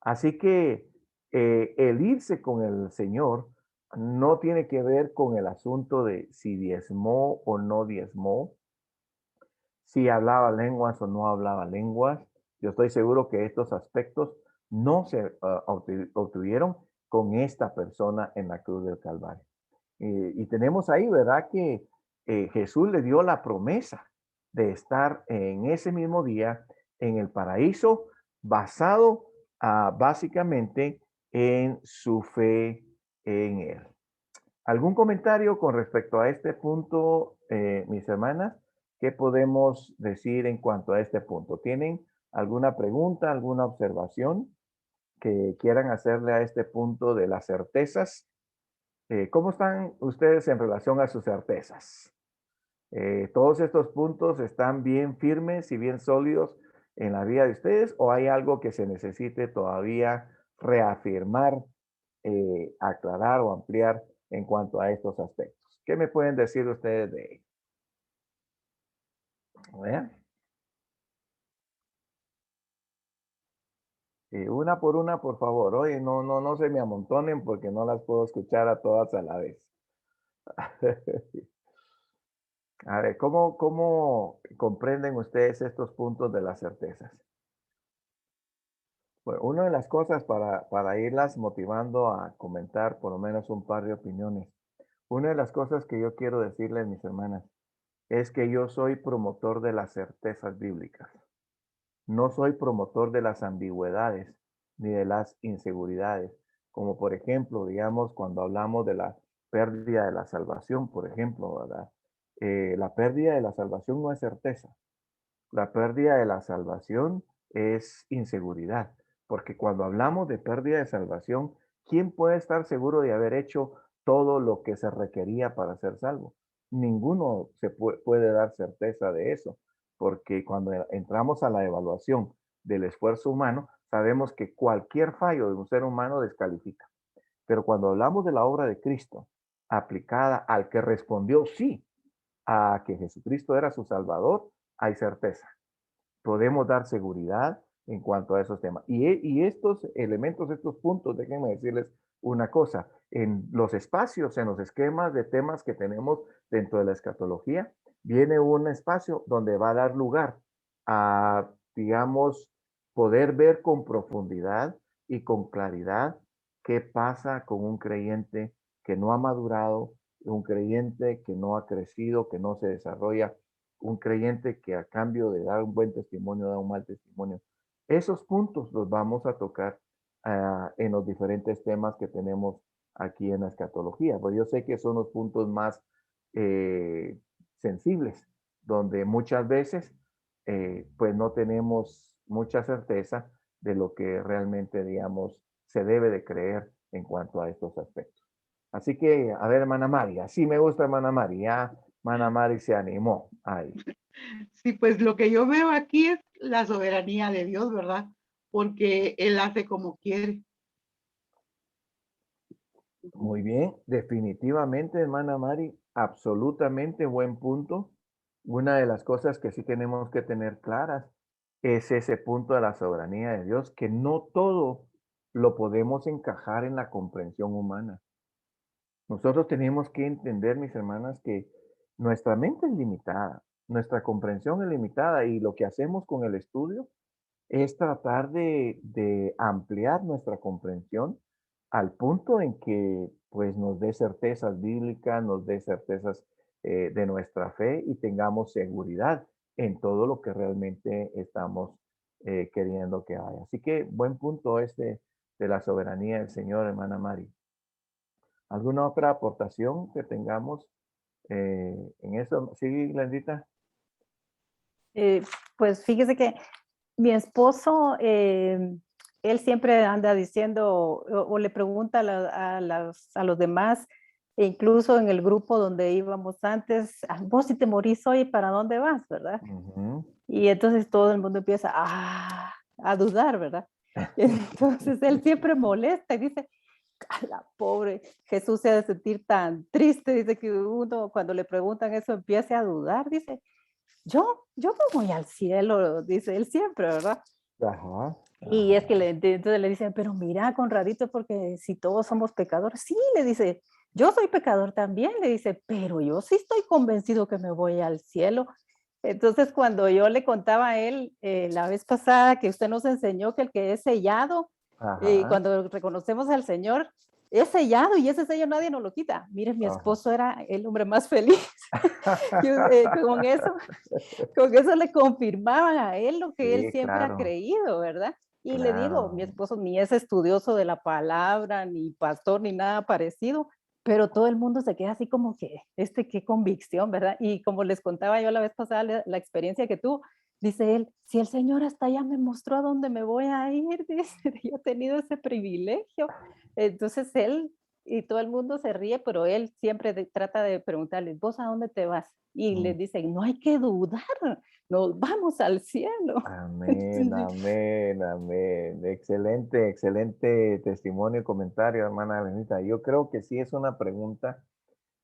Así que el irse con el Señor no tiene que ver con el asunto de si diezmó o no diezmó, si hablaba lenguas o no hablaba lenguas. Yo estoy seguro que estos aspectos no se obtuvieron con esta persona en la cruz del Calvario. Y tenemos ahí, ¿verdad? Que Jesús le dio la promesa de estar en ese mismo día en el paraíso basado básicamente en su fe en Él. ¿Algún comentario con respecto a este punto, mis hermanas? ¿Qué podemos decir en cuanto a este punto? ¿Tienen alguna pregunta, alguna observación que quieran hacerle a este punto de las certezas? ¿Cómo están ustedes en relación a sus certezas? ¿Todos estos puntos están bien firmes y bien sólidos en la vida de ustedes o hay algo que se necesite todavía reafirmar, aclarar o ampliar en cuanto a estos aspectos? ¿Qué me pueden decir ustedes de ello? ¿Vean? Una por una, por favor. Oye, no se me amontonen porque no las puedo escuchar a todas a la vez. A ver, ¿cómo comprenden ustedes estos puntos de las certezas? Bueno, una de las cosas para irlas motivando a comentar por lo menos un par de opiniones. Una de las cosas que yo quiero decirles, mis hermanas, es que yo soy promotor de las certezas bíblicas. No soy promotor de las ambigüedades ni de las inseguridades, como por ejemplo, digamos, cuando hablamos de la pérdida de la salvación, por ejemplo, ¿verdad? La pérdida de la salvación no es certeza. La pérdida de la salvación es inseguridad, porque cuando hablamos de pérdida de salvación, ¿quién puede estar seguro de haber hecho todo lo que se requería para ser salvo? Ninguno se puede dar certeza de eso, porque cuando entramos a la evaluación del esfuerzo humano, sabemos que cualquier fallo de un ser humano descalifica. Pero cuando hablamos de la obra de Cristo, aplicada al que respondió sí a que Jesucristo era su Salvador, hay certeza. Podemos dar seguridad en cuanto a esos temas. Y estos elementos, estos puntos, déjenme decirles una cosa, en los espacios, en los esquemas de temas que tenemos dentro de la escatología, viene un espacio donde va a dar lugar a, digamos, poder ver con profundidad y con claridad qué pasa con un creyente que no ha madurado, un creyente que no ha crecido, que no se desarrolla, un creyente que a cambio de dar un buen testimonio da un mal testimonio. Esos puntos los vamos a tocar en los diferentes temas que tenemos aquí en la escatología, pues yo sé que son los puntos más sensibles, donde muchas veces pues no tenemos mucha certeza de lo que realmente, digamos, se debe de creer en cuanto a estos aspectos. Así que, a ver, hermana María, sí me gusta hermana María, hermana María se animó ahí. Sí, pues lo que yo veo aquí es la soberanía de Dios, ¿verdad? Porque Él hace como quiere. Muy bien, definitivamente, hermana Mari, absolutamente buen punto. Una de las cosas que sí tenemos que tener claras es ese punto de la soberanía de Dios, que no todo lo podemos encajar en la comprensión humana. Nosotros tenemos que entender, mis hermanas, que nuestra mente es limitada, nuestra comprensión es limitada y lo que hacemos con el estudio es tratar de ampliar nuestra comprensión al punto en que pues nos dé certezas bíblicas, nos dé certezas de nuestra fe y tengamos seguridad en todo lo que realmente estamos queriendo que haya. Así que buen punto este de la soberanía del Señor, hermana Mari. ¿Alguna otra aportación que tengamos en eso? Sí, Glendita. Eh, pues fíjese que mi esposo, él siempre anda diciendo o le pregunta a los demás, e incluso en el grupo donde íbamos antes, vos si te morís hoy, ¿para dónde vas? ¿Verdad? Ujú. Y entonces todo el mundo empieza a dudar, ¿verdad? Entonces él siempre molesta y dice, a la pobre Jesús se ha de sentir tan triste, dice que uno cuando le preguntan eso empiece a dudar, dice, yo me voy al cielo, dice él siempre, ¿verdad? Ajá, Y es ajá. que entonces le dicen, pero mira, Conradito, porque si todos somos pecadores, sí, le dice, yo soy pecador también, le dice, pero yo sí estoy convencido que me voy al cielo. Entonces, cuando yo le contaba a él la vez pasada que usted nos enseñó que el que es sellado, Ajá, cuando reconocemos al Señor, es sellado y ese sello nadie nos lo quita. Mire, mi ajá. esposo era el hombre más feliz. Con eso le confirmaban a él lo que él Sí, siempre ha claro, creído, ¿verdad? Y le digo, mi claro. esposo ni es estudioso de la palabra, ni pastor, ni nada parecido, pero todo el mundo se queda así como que, qué convicción, ¿verdad? Y como les contaba yo la vez pasada, la experiencia que tuvo, dice él, si el Señor hasta ya me mostró a dónde me voy a ir, dice, yo he tenido ese privilegio. Entonces él, y todo el mundo se ríe, pero él siempre trata de preguntarles, ¿vos a dónde te vas? Y Mm, les dicen, no hay que dudar, nos vamos al cielo. Amén, amén, amén. Excelente, excelente testimonio y comentario, hermana Benita. Yo creo que sí es una pregunta,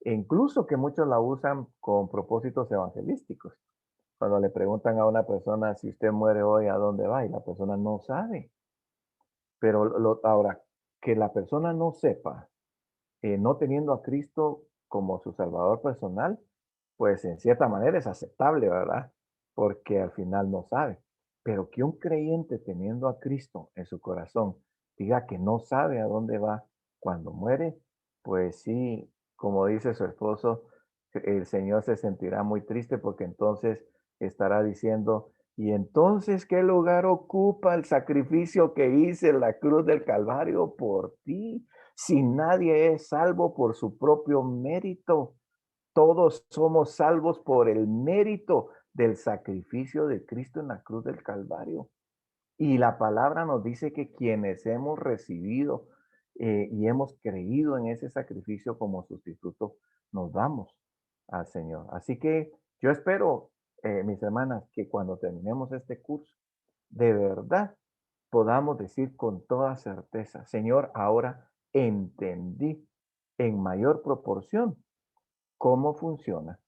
e incluso que muchos la usan con propósitos evangelísticos. Cuando le preguntan a una persona, si usted muere hoy, ¿a dónde va? Y la persona no sabe. Pero ahora, que la persona no sepa, no teniendo a Cristo como su Salvador personal, pues en cierta manera es aceptable, ¿verdad? Porque al final no sabe. Pero que un creyente teniendo a Cristo en su corazón diga que no sabe a dónde va cuando muere, pues sí, como dice su esposo, el Señor se sentirá muy triste porque entonces estará diciendo, ¿y entonces qué lugar ocupa el sacrificio que hice en la cruz del Calvario por ti? Si nadie es salvo por su propio mérito, todos somos salvos por el mérito del sacrificio de Cristo en la cruz del Calvario. Y la palabra nos dice que quienes hemos recibido y hemos creído en ese sacrificio como sustituto, nos vamos al Señor. Así que yo espero, mis hermanas, que cuando terminemos este curso, de verdad podamos decir con toda certeza, Señor, ahora entendí en mayor proporción cómo funciona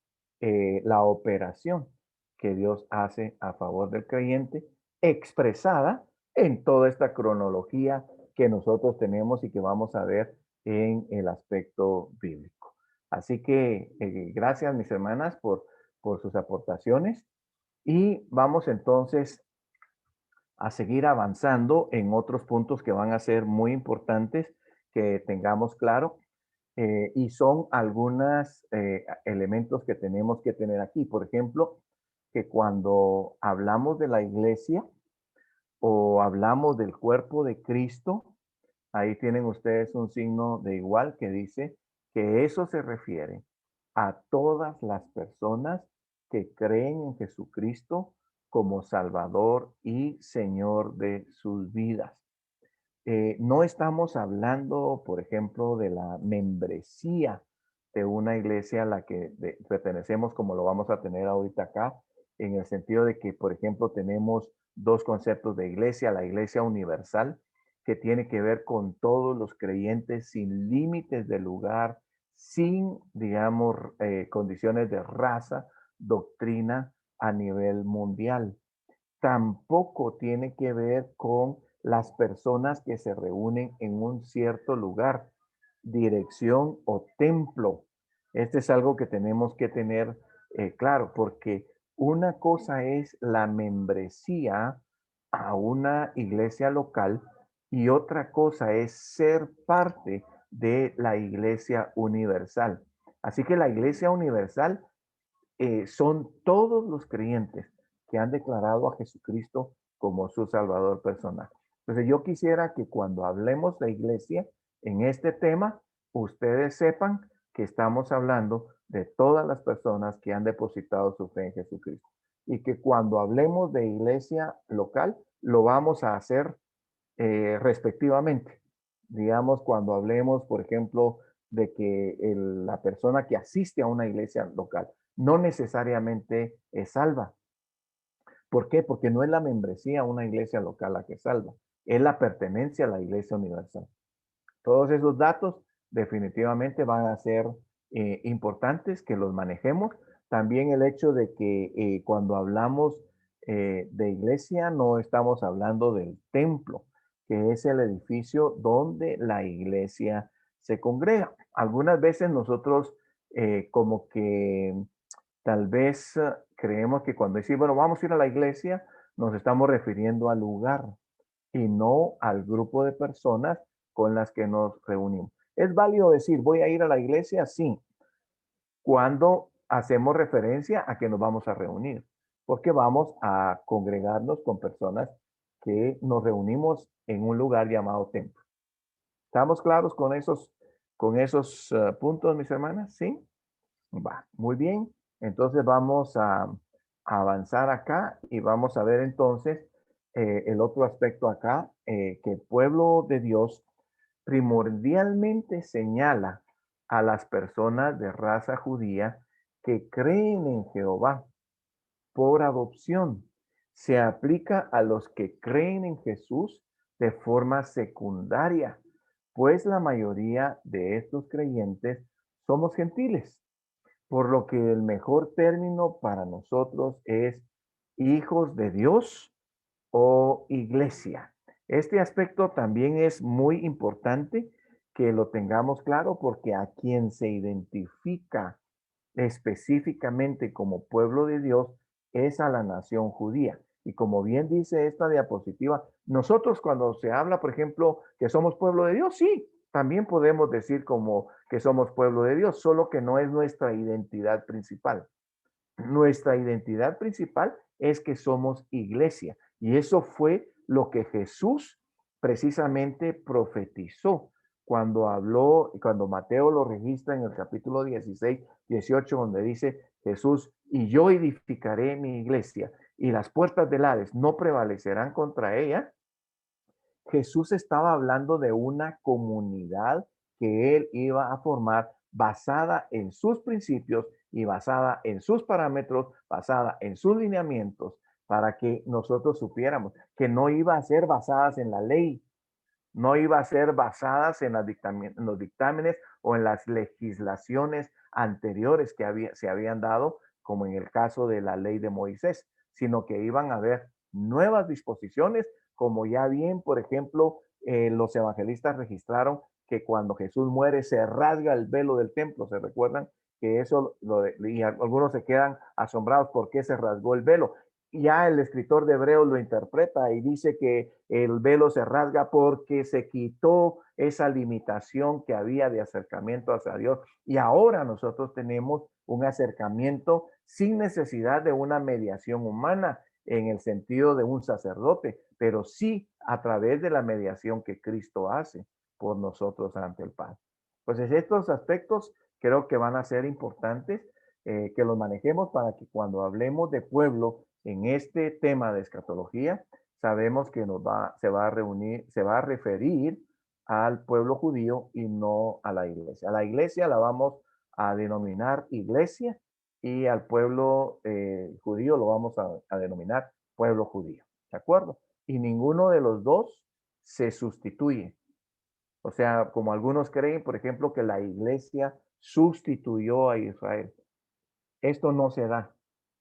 la operación que Dios hace a favor del creyente, expresada en toda esta cronología que nosotros tenemos y que vamos a ver en el aspecto bíblico. Así que gracias, mis hermanas, por sus aportaciones y vamos entonces a seguir avanzando en otros puntos que van a ser muy importantes que tengamos claro y son algunos elementos que tenemos que tener aquí. Por ejemplo, que cuando hablamos de la iglesia o hablamos del cuerpo de Cristo, ahí tienen ustedes un signo de igual que dice que eso se refiere a todas las personas que creen en Jesucristo como Salvador y Señor de sus vidas. No estamos hablando, por ejemplo, de la membresía de una iglesia a la que pertenecemos, como lo vamos a tener ahorita acá, en el sentido de que, por ejemplo, tenemos dos conceptos de iglesia, la iglesia universal, que tiene que ver con todos los creyentes sin límites de lugar, sin, digamos, condiciones de raza, doctrina a nivel mundial. Tampoco tiene que ver con las personas que se reúnen en un cierto lugar, dirección o templo. Este es algo que tenemos que tener claro, porque una cosa es la membresía a una iglesia local y otra cosa es ser parte de la iglesia universal. Así que la iglesia universal son todos los creyentes que han declarado a Jesucristo como su Salvador personal. Entonces yo quisiera que cuando hablemos de iglesia en este tema, ustedes sepan que estamos hablando de todas las personas que han depositado su fe en Jesucristo. Y que cuando hablemos de iglesia local, lo vamos a hacer respectivamente. Digamos, cuando hablemos, por ejemplo, de que la persona que asiste a una iglesia local no necesariamente es salva. ¿Por qué? Porque no es la membresía a una iglesia local la que salva, es la pertenencia a la iglesia universal. Todos esos datos definitivamente van a ser importantes que los manejemos. También el hecho de que cuando hablamos de iglesia no estamos hablando del templo, que es el edificio donde la iglesia se congrega. Algunas veces nosotros como que tal vez creemos que cuando decimos, bueno, vamos a ir a la iglesia, nos estamos refiriendo al lugar y no al grupo de personas con las que nos reunimos. Es válido decir, voy a ir a la iglesia, sí, cuando hacemos referencia a que nos vamos a reunir, porque vamos a congregarnos con personas que nos reunimos en un lugar llamado templo. ¿Estamos claros con esos puntos, mis hermanas? ¿Sí? Va, muy bien. Entonces vamos a avanzar acá y vamos a ver entonces el otro aspecto acá, que el pueblo de Dios primordialmente señala a las personas de raza judía que creen en Jehová. por adopción. Se aplica a los que creen en Jesús de forma secundaria, pues la mayoría de estos creyentes somos gentiles, por lo que el mejor término para nosotros es hijos de Dios o iglesia. Este aspecto también es muy importante que lo tengamos claro porque a quien se identifica específicamente como pueblo de Dios es a la nación judía. Y como bien dice esta diapositiva, nosotros cuando se habla, por ejemplo, que somos pueblo de Dios, sí, también podemos decir como que somos pueblo de Dios, solo que no es nuestra identidad principal. Nuestra identidad principal es que somos iglesia. Y eso fue lo que Jesús precisamente profetizó cuando habló, cuando Mateo lo registra en el capítulo 16, 18, donde dice Jesús, y yo edificaré mi iglesia y las puertas del Hades no prevalecerán contra ella. Jesús estaba hablando de una comunidad que él iba a formar basada en sus principios y basada en sus parámetros, basada en sus lineamientos, para que nosotros supiéramos que no iba a ser basadas en la ley, no iba a ser basadas en, en los dictámenes o en las legislaciones anteriores que se habían dado, como en el caso de la ley de Moisés, sino que iban a haber nuevas disposiciones, como ya bien, por ejemplo, los evangelistas registraron que cuando Jesús muere se rasga el velo del templo. ¿Se recuerdan? Que eso, y algunos se quedan asombrados por qué se rasgó el velo. Ya el escritor de Hebreos lo interpreta y dice que el velo se rasga porque se quitó esa limitación que había de acercamiento hacia Dios. Y ahora nosotros tenemos un acercamiento sin necesidad de una mediación humana en el sentido de un sacerdote, pero sí a través de la mediación que Cristo hace por nosotros ante el Padre. Pues estos aspectos creo que van a ser importantes que los manejemos para que cuando hablemos de pueblo en este tema de escatología, sabemos que se va a referir al pueblo judío y no a la iglesia. A la iglesia la vamos a denominar iglesia y al pueblo judío lo vamos a denominar pueblo judío. ¿De acuerdo? Y ninguno de los dos se sustituye. O sea, como algunos creen, por ejemplo, que la iglesia sustituyó a Israel. Esto no se da.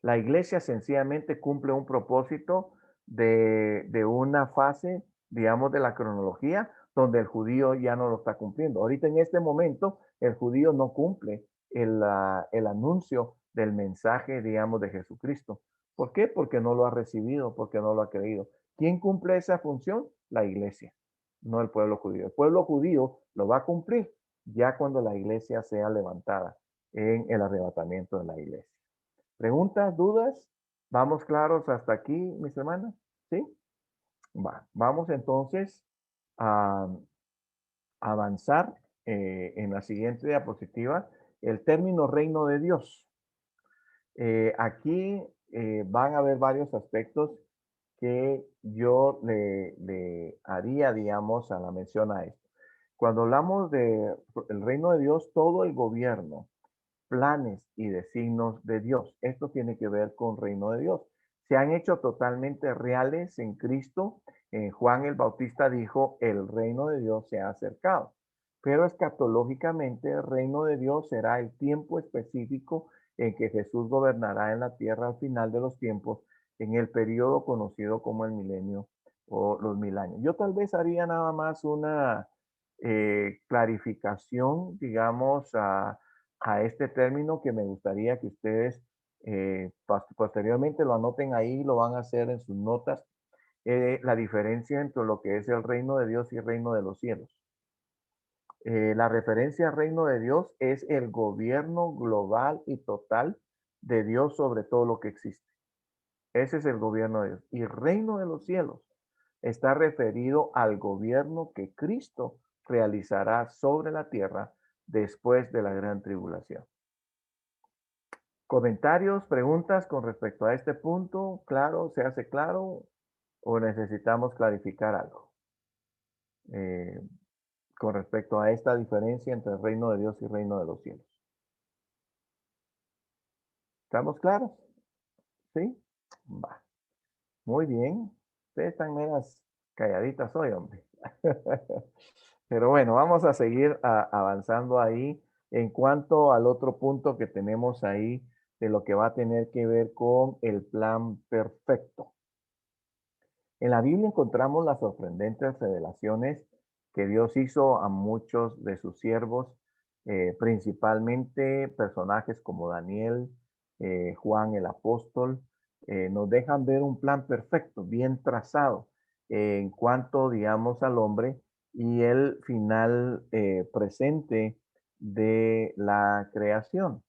La iglesia sencillamente cumple un propósito de una fase, digamos, de la cronología, donde el judío ya no lo está cumpliendo. Ahorita en este momento, el judío no cumple el anuncio del mensaje, digamos, de Jesucristo. ¿Por qué? Porque no lo ha recibido, porque no lo ha creído. ¿Quién cumple esa función? La iglesia, no el pueblo judío. El pueblo judío lo va a cumplir ya cuando la iglesia sea levantada en el arrebatamiento de la iglesia. ¿Preguntas, dudas? ¿Vamos claros hasta aquí, mis hermanas? ¿Sí? Vamos entonces a avanzar en la siguiente diapositiva. El término reino de Dios. Aquí van a haber varios aspectos que yo le haría, digamos, a la mención a esto. Cuando hablamos del reino de Dios, todo el gobierno, planes y designios de Dios. Esto tiene que ver con reino de Dios. Se han hecho totalmente reales en Cristo. Juan el Bautista dijo, el reino de Dios se ha acercado. Pero escatológicamente el reino de Dios será el tiempo específico en que Jesús gobernará en la tierra al final de los tiempos, en el periodo conocido como el milenio o los 1000 años. Yo tal vez haría nada más una clarificación, digamos, a este término que me gustaría que ustedes posteriormente lo anoten ahí, lo van a hacer en sus notas, la diferencia entre lo que es el reino de Dios y el reino de los cielos. La referencia al reino de Dios es el gobierno global y total de Dios sobre todo lo que existe. Ese es el gobierno de Dios. Y el reino de los cielos está referido al gobierno que Cristo realizará sobre la tierra después de la gran tribulación. ¿Comentarios, preguntas con respecto a este punto? ¿Claro? ¿Se hace claro? ¿O necesitamos clarificar algo? Con respecto a esta diferencia entre el reino de Dios y el reino de los cielos. ¿Estamos claros? ¿Sí? Va. Muy bien. Ustedes están meras calladitas hoy, hombre. Pero bueno, vamos a seguir avanzando ahí en cuanto al otro punto que tenemos ahí de lo que va a tener que ver con el plan perfecto. En la Biblia encontramos las sorprendentes revelaciones que Dios hizo a muchos de sus siervos, principalmente personajes como Daniel, Juan el apóstol, nos dejan ver un plan perfecto, bien trazado en cuanto, digamos, al hombre y el final presente de la creación.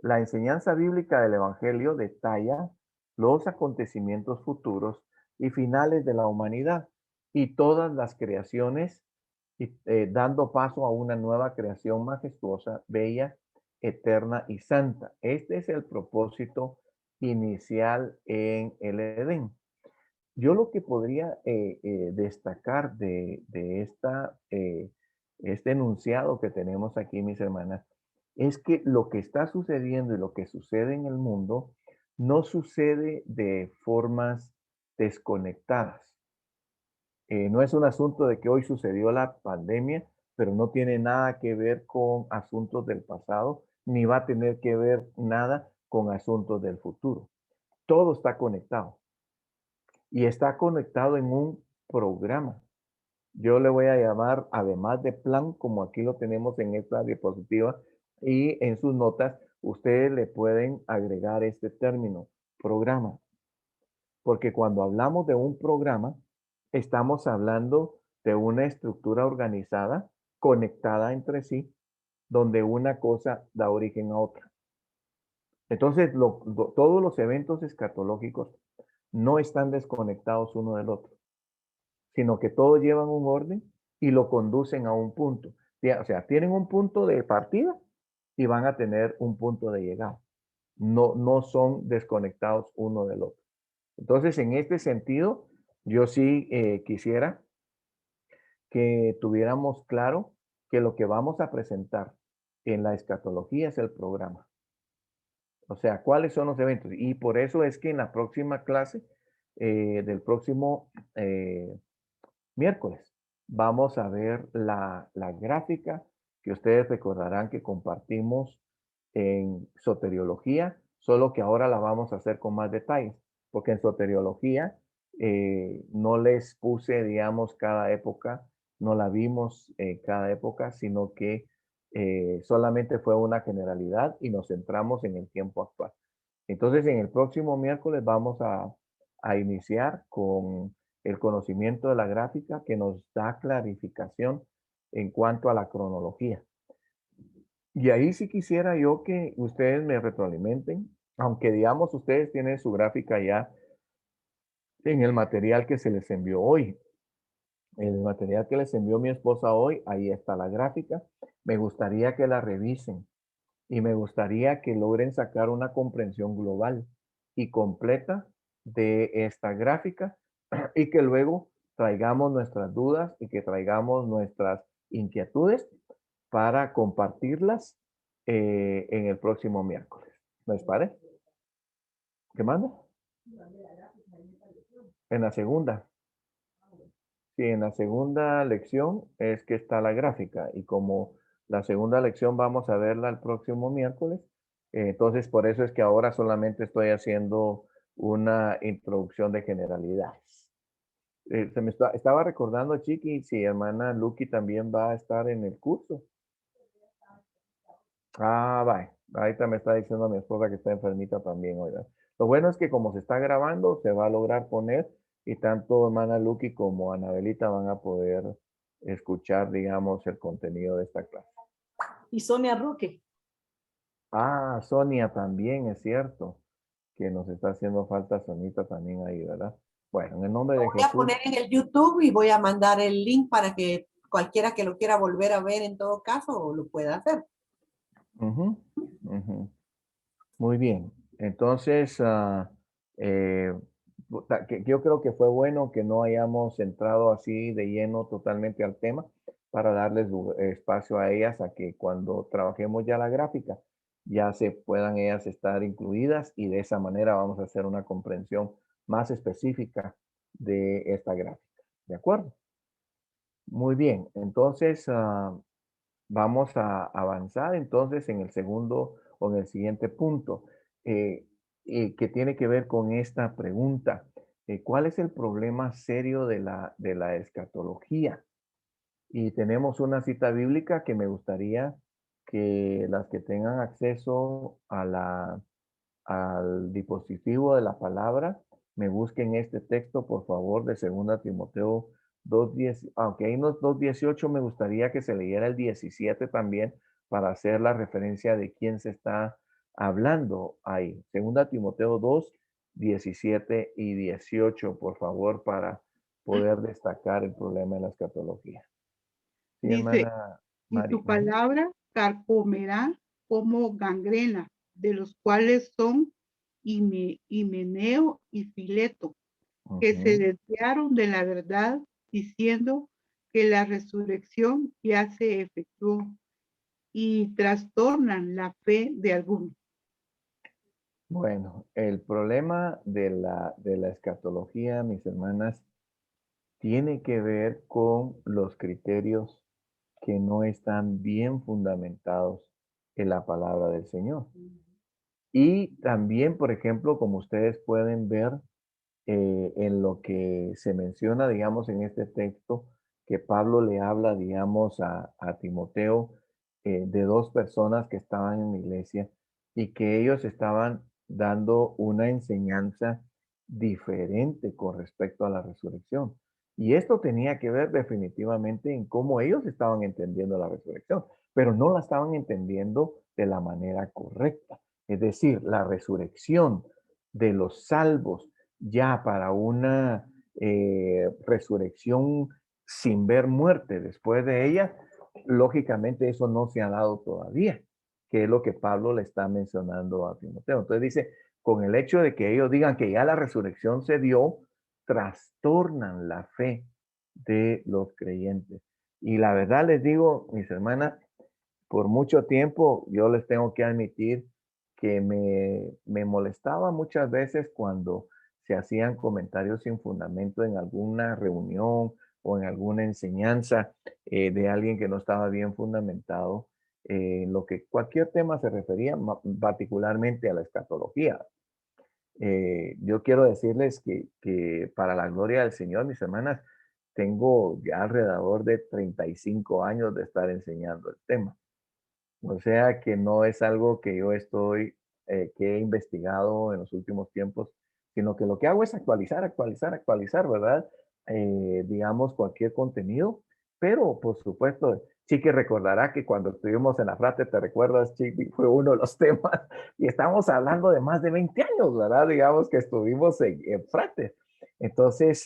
La enseñanza bíblica del Evangelio detalla los acontecimientos futuros y finales de la humanidad y todas las creaciones, dando paso a una nueva creación majestuosa, bella, eterna y santa. Este es el propósito inicial en el Edén. Yo lo que podría destacar de este enunciado que tenemos aquí, mis hermanas, es que lo que está sucediendo y lo que sucede en el mundo no sucede de formas desconectadas. No es un asunto de que hoy sucedió la pandemia, pero no tiene nada que ver con asuntos del pasado, ni va a tener que ver nada con asuntos del futuro. Todo está conectado y está conectado en un programa. Yo le voy a llamar, además de plan, como aquí lo tenemos en esta diapositiva y en sus notas, ustedes le pueden agregar este término, programa. Porque cuando hablamos de un programa, estamos hablando de una estructura organizada, conectada entre sí, donde una cosa da origen a otra. Entonces, todos los eventos escatológicos no están desconectados uno del otro, sino que todos llevan un orden y lo conducen a un punto. O sea, tienen un punto de partida y van a tener un punto de llegada. No son desconectados uno del otro. Entonces, en este sentido, yo sí quisiera que tuviéramos claro que lo que vamos a presentar en la escatología es el programa. O sea, ¿cuáles son los eventos? Y por eso es que en la próxima clase del próximo miércoles vamos a ver la gráfica que ustedes recordarán que compartimos en soteriología, solo que ahora la vamos a hacer con más detalles, porque en soteriología no les puse, digamos, cada época, no la vimos cada época, sino que solamente fue una generalidad y nos centramos en el tiempo actual. Entonces, en el próximo miércoles vamos a iniciar con el conocimiento de la gráfica que nos da clarificación en cuanto a la cronología. Y ahí sí quisiera yo que ustedes me retroalimenten, aunque digamos ustedes tienen su gráfica ya en el material que se les envió hoy. El material que les envió mi esposa hoy, ahí está la gráfica. Me gustaría que la revisen y me gustaría que logren sacar una comprensión global y completa de esta gráfica y que luego traigamos nuestras dudas y que traigamos nuestras inquietudes para compartirlas en el próximo miércoles. ¿Les parece? ¿Qué manda? En la segunda. Sí, en la segunda lección es que está la gráfica y como la segunda lección vamos a verla el próximo miércoles, entonces por eso es que ahora solamente estoy haciendo una introducción de generalidades. Estaba recordando, Chiqui, si hermana Lucky también va a estar en el curso. Ah, vaya. Ahorita me está diciendo mi esposa que está enfermita también, oiga. Lo bueno es que como se está grabando, se va a lograr poner y tanto hermana Lucky como Anabelita van a poder escuchar, digamos, el contenido de esta clase. Y Sonia Roque. Ah, Sonia también, es cierto, que nos está haciendo falta Sonita también ahí, ¿verdad? Bueno, en el nombre de Lo voy Jesús. a poner en el YouTube y voy a mandar el link para que cualquiera que lo quiera volver a ver en todo caso lo pueda hacer. Ujú, ujú. Muy bien. Entonces, yo creo que fue bueno que no hayamos entrado así de lleno totalmente al tema para darles espacio a ellas a que cuando trabajemos ya la gráfica ya se puedan ellas estar incluidas y de esa manera vamos a hacer una comprensión más específica de esta gráfica. ¿De acuerdo? Muy bien, entonces vamos a avanzar entonces en el segundo o en el siguiente punto, que tiene que ver con esta pregunta. ¿Cuál es el problema serio de la escatología? Y tenemos una cita bíblica que me gustaría que las que tengan acceso a al dispositivo de la palabra me busquen este texto, por favor, de 2 Timoteo 2:10, aunque hay unos 2:18, me gustaría que se leyera el 17 también para hacer la referencia de quién se está hablando ahí. 2 Timoteo 2:17 y 18, por favor, para poder destacar el problema de la escatología. Sí, Dice, hermana y Mari. tu palabra carcomerá como gangrena, de los cuales son Himeneo y Fileto, que se Ujú. desviaron de la verdad, diciendo que la resurrección ya se efectuó, y trastornan la fe de algunos. Bueno, el problema de la escatología, mis hermanas, tiene que ver con los criterios que no están bien fundamentados en la palabra del Señor. Y también, por ejemplo, como ustedes pueden ver en lo que se menciona, digamos, en este texto, que Pablo le habla, digamos, a Timoteo de dos personas que estaban en la iglesia y que ellos estaban dando una enseñanza diferente con respecto a la resurrección. Y esto tenía que ver definitivamente en cómo ellos estaban entendiendo la resurrección, pero no la estaban entendiendo de la manera correcta. Es decir, la resurrección de los salvos ya para una resurrección sin ver muerte después de ella, lógicamente eso no se ha dado todavía, que es lo que Pablo le está mencionando a Timoteo. Entonces dice, con el hecho de que ellos digan que ya la resurrección se dio, trastornan la fe de los creyentes. Y la verdad les digo, mis hermanas, por mucho tiempo yo les tengo que admitir que me molestaba muchas veces cuando se hacían comentarios sin fundamento en alguna reunión o en alguna enseñanza de alguien que no estaba bien fundamentado en lo que cualquier tema se refería, particularmente a la escatología. Yo quiero decirles que para la gloria del Señor, mis hermanas, tengo ya alrededor de 35 años de estar enseñando el tema. O sea que no es algo que yo que he investigado en los últimos tiempos, sino que lo que hago es actualizar, actualizar, actualizar, ¿verdad? Digamos, cualquier contenido, pero por supuesto, Chiqui recordará que cuando estuvimos en la frate, ¿te recuerdas, Chiqui? Fue uno de los temas y estamos hablando de más de 20 años, ¿verdad? Digamos que estuvimos en frate. Entonces,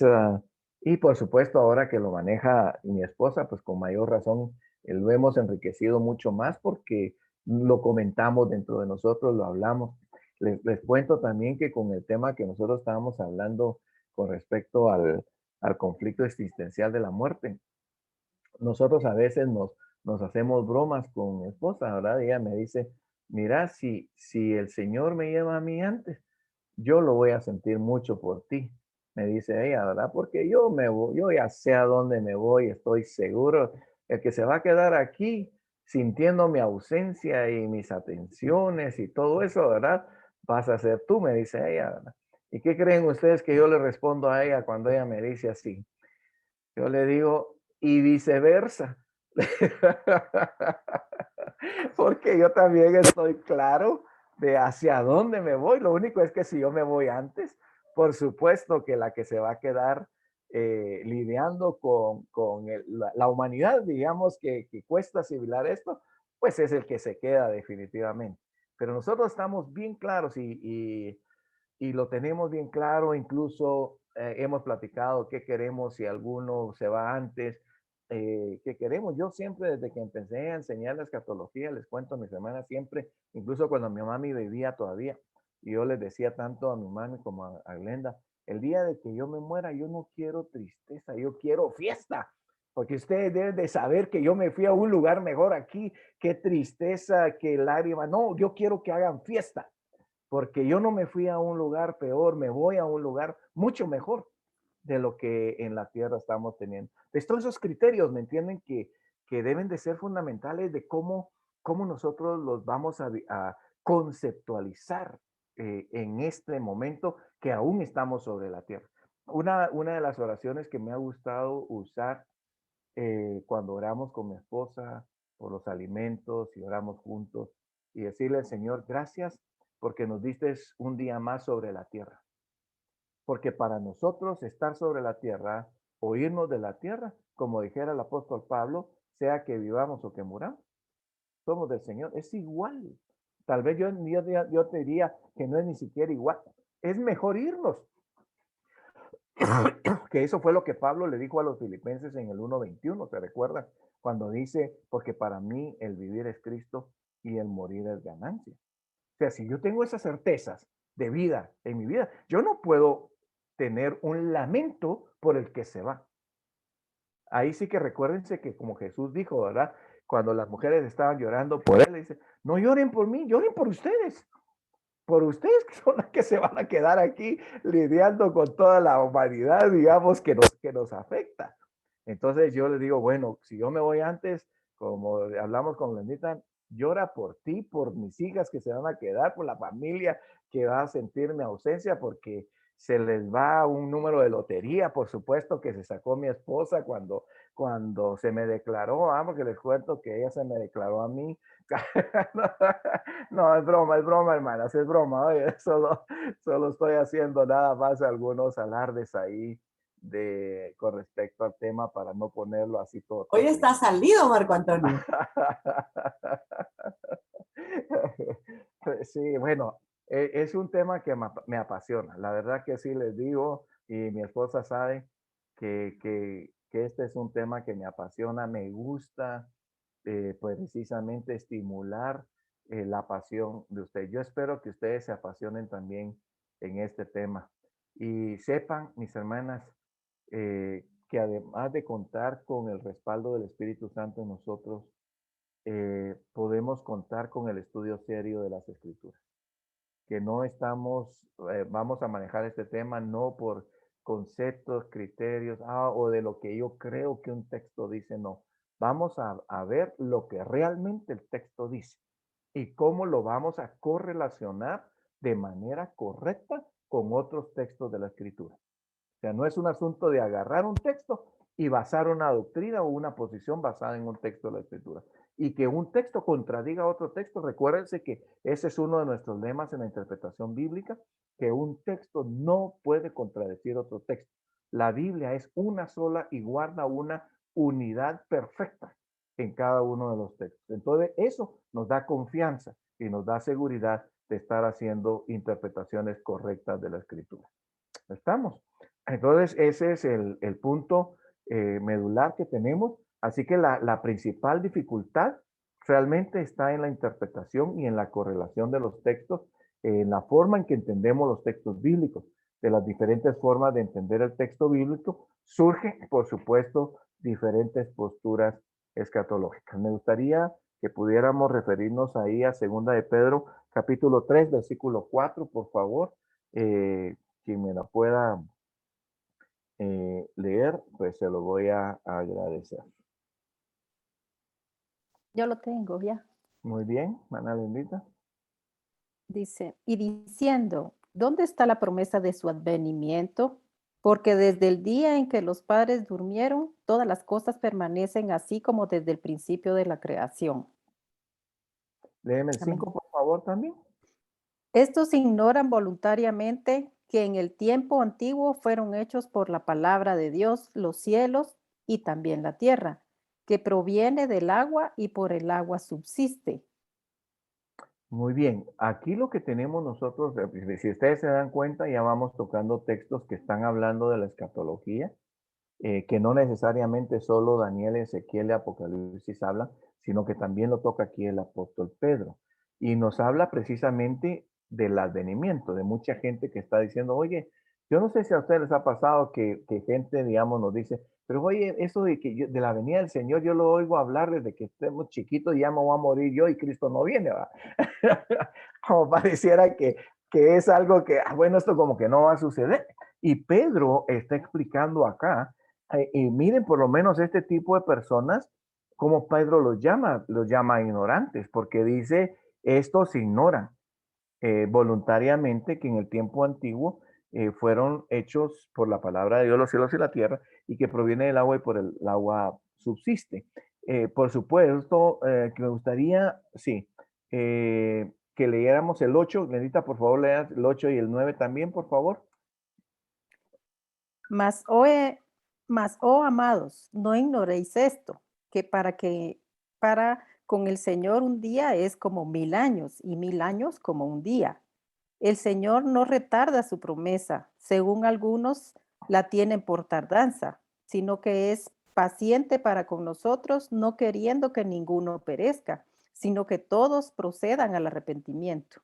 y por supuesto, ahora que lo maneja mi esposa, pues con mayor razón lo hemos enriquecido mucho más porque lo comentamos dentro de nosotros, lo hablamos. Les cuento también que con el tema que nosotros estábamos hablando con respecto al conflicto existencial de la muerte, nosotros a veces nos hacemos bromas con mi esposa, ¿verdad? Ella me dice, mira, si el Señor me lleva a mí antes, yo lo voy a sentir mucho por ti, me dice ella, ¿verdad? Porque yo me voy, yo ya sé a dónde me voy, estoy seguro. El que se va a quedar aquí sintiendo mi ausencia y mis atenciones y todo eso, ¿verdad? Vas a ser tú, me dice ella, ¿verdad? ¿Y qué creen ustedes que yo le respondo a ella cuando ella me dice así? Yo le digo, y viceversa. Porque yo también estoy claro de hacia dónde me voy. Lo único es que si yo me voy antes, por supuesto que la que se va a quedar lidiando con la humanidad, digamos, que cuesta asimilar esto, pues es el que se queda definitivamente. Pero nosotros estamos bien claros y lo tenemos bien claro, incluso hemos platicado qué queremos si alguno se va antes, qué queremos. Yo siempre desde que empecé a enseñar la escatología, les cuento a mis hermanas siempre, incluso cuando mi mami vivía todavía, y yo les decía tanto a mi mami como a Glenda, el día de que yo me muera, yo no quiero tristeza, yo quiero fiesta. porque ustedes deben de saber que yo me fui a un lugar mejor aquí. Qué tristeza, qué lágrima. No, yo quiero que hagan fiesta, porque yo no me fui a un lugar peor, me voy a un lugar mucho mejor de lo que en la tierra estamos teniendo. Pues todos esos criterios, ¿me entienden? Que deben de ser fundamentales de cómo nosotros los vamos a conceptualizar en este momento que aún estamos sobre la tierra. Una de las oraciones que me ha gustado usar cuando oramos con mi esposa por los alimentos y oramos juntos y decirle al Señor, gracias porque nos diste un día más sobre la tierra. Porque para nosotros estar sobre la tierra o irnos de la tierra, como dijera el apóstol Pablo, sea que vivamos o que muramos, somos del Señor. Es igual. Tal vez yo te diría que no es ni siquiera igual. Es mejor irnos. Que eso fue lo que Pablo le dijo a los filipenses en el 1:21, ¿se recuerdan? Cuando dice, porque para mí el vivir es Cristo y el morir es ganancia. O sea, si yo tengo esas certezas de vida en mi vida, yo no puedo tener un lamento por el que se va. Ahí sí que recuérdense que como Jesús dijo, ¿verdad? Cuando las mujeres estaban llorando por él, le dice, no lloren por mí, lloren por ustedes. Por ustedes que son las que se van a quedar aquí lidiando con toda la humanidad, digamos, que nos afecta. Entonces yo les digo, bueno, si yo me voy antes, como hablamos con Lenita, llora por ti, por mis hijas que se van a quedar, por la familia que va a sentir mi ausencia, porque se les va un número de lotería, por supuesto, que se sacó mi esposa cuando se me declaró, porque les cuento que ella se me declaró a mí. No, es broma, hermanas, es broma. Oye, solo estoy haciendo nada más algunos alardes ahí con respecto al tema para no ponerlo así todo. Hoy está salido, Marco Antonio. Sí, bueno, es un tema que me apasiona. La verdad que sí les digo, y mi esposa sabe que este es un tema que me apasiona, me gusta, pues precisamente estimular la pasión de usted. Yo espero que ustedes se apasionen también en este tema y sepan, mis hermanas, que además de contar con el respaldo del Espíritu Santo en nosotros, podemos contar con el estudio serio de las Escrituras. Que no estamos, vamos a manejar este tema no por conceptos, criterios, o de lo que yo creo que un texto dice, no. Vamos a ver lo que realmente el texto dice y cómo lo vamos a correlacionar de manera correcta con otros textos de la Escritura. O sea, no es un asunto de agarrar un texto y basar una doctrina o una posición basada en un texto de la Escritura. Y que un texto contradiga a otro texto. Recuérdense que ese es uno de nuestros lemas en la interpretación bíblica, que un texto no puede contradecir otro texto. La Biblia es una sola y guarda una unidad perfecta en cada uno de los textos. Entonces, eso nos da confianza y nos da seguridad de estar haciendo interpretaciones correctas de la Escritura. ¿Estamos? Entonces, ese es el punto medular que tenemos. Así que la principal dificultad realmente está en la interpretación y en la correlación de los textos, en la forma en que entendemos los textos bíblicos. De las diferentes formas de entender el texto bíblico, surgen, por supuesto, diferentes posturas escatológicas. Me gustaría que pudiéramos referirnos ahí a 2 de Pedro, capítulo 3, versículo 4, por favor. Quien me la pueda leer, pues se lo voy a agradecer. Yo lo tengo ya. Muy bien, Mana Lindita. Dice, y diciendo, ¿dónde está la promesa de su advenimiento? Porque desde el día en que los padres durmieron, todas las cosas permanecen así como desde el principio de la creación. Léeme el 5, por favor, también. Estos ignoran voluntariamente que en el tiempo antiguo fueron hechos por la palabra de Dios los cielos y también la tierra, que proviene del agua y por el agua subsiste. Muy bien, aquí lo que tenemos nosotros, si ustedes se dan cuenta, ya vamos tocando textos que están hablando de la escatología, que no necesariamente solo Daniel, Ezequiel y Apocalipsis hablan, sino que también lo toca aquí el apóstol Pedro. Y nos habla precisamente del advenimiento, de mucha gente que está diciendo, oye, Yo no sé si a ustedes les ha pasado que gente, digamos, nos dice, pero oye, eso de que de la venida del Señor, yo lo oigo hablar desde que estemos chiquitos, ya me voy a morir yo y Cristo no viene, ¿va? Como pareciera que es algo que, bueno, esto como que no va a suceder. Y Pedro está explicando acá, y miren por lo menos este tipo de personas, como Pedro los llama ignorantes, porque dice, estos ignoran voluntariamente que en el tiempo antiguo fueron hechos por la palabra de Dios los cielos y la tierra y que proviene del agua y por el agua subsiste. Por supuesto, que me gustaría, sí, que leyéramos el 8. Nenita, por favor, leas el 8 y el 9 también, por favor. Mas, oh amados, no ignoréis esto, para con el Señor un día es como 1000 años y 1000 años como un día. El Señor no retarda su promesa, según algunos la tienen por tardanza, sino que es paciente para con nosotros, no queriendo que ninguno perezca, sino que todos procedan al arrepentimiento.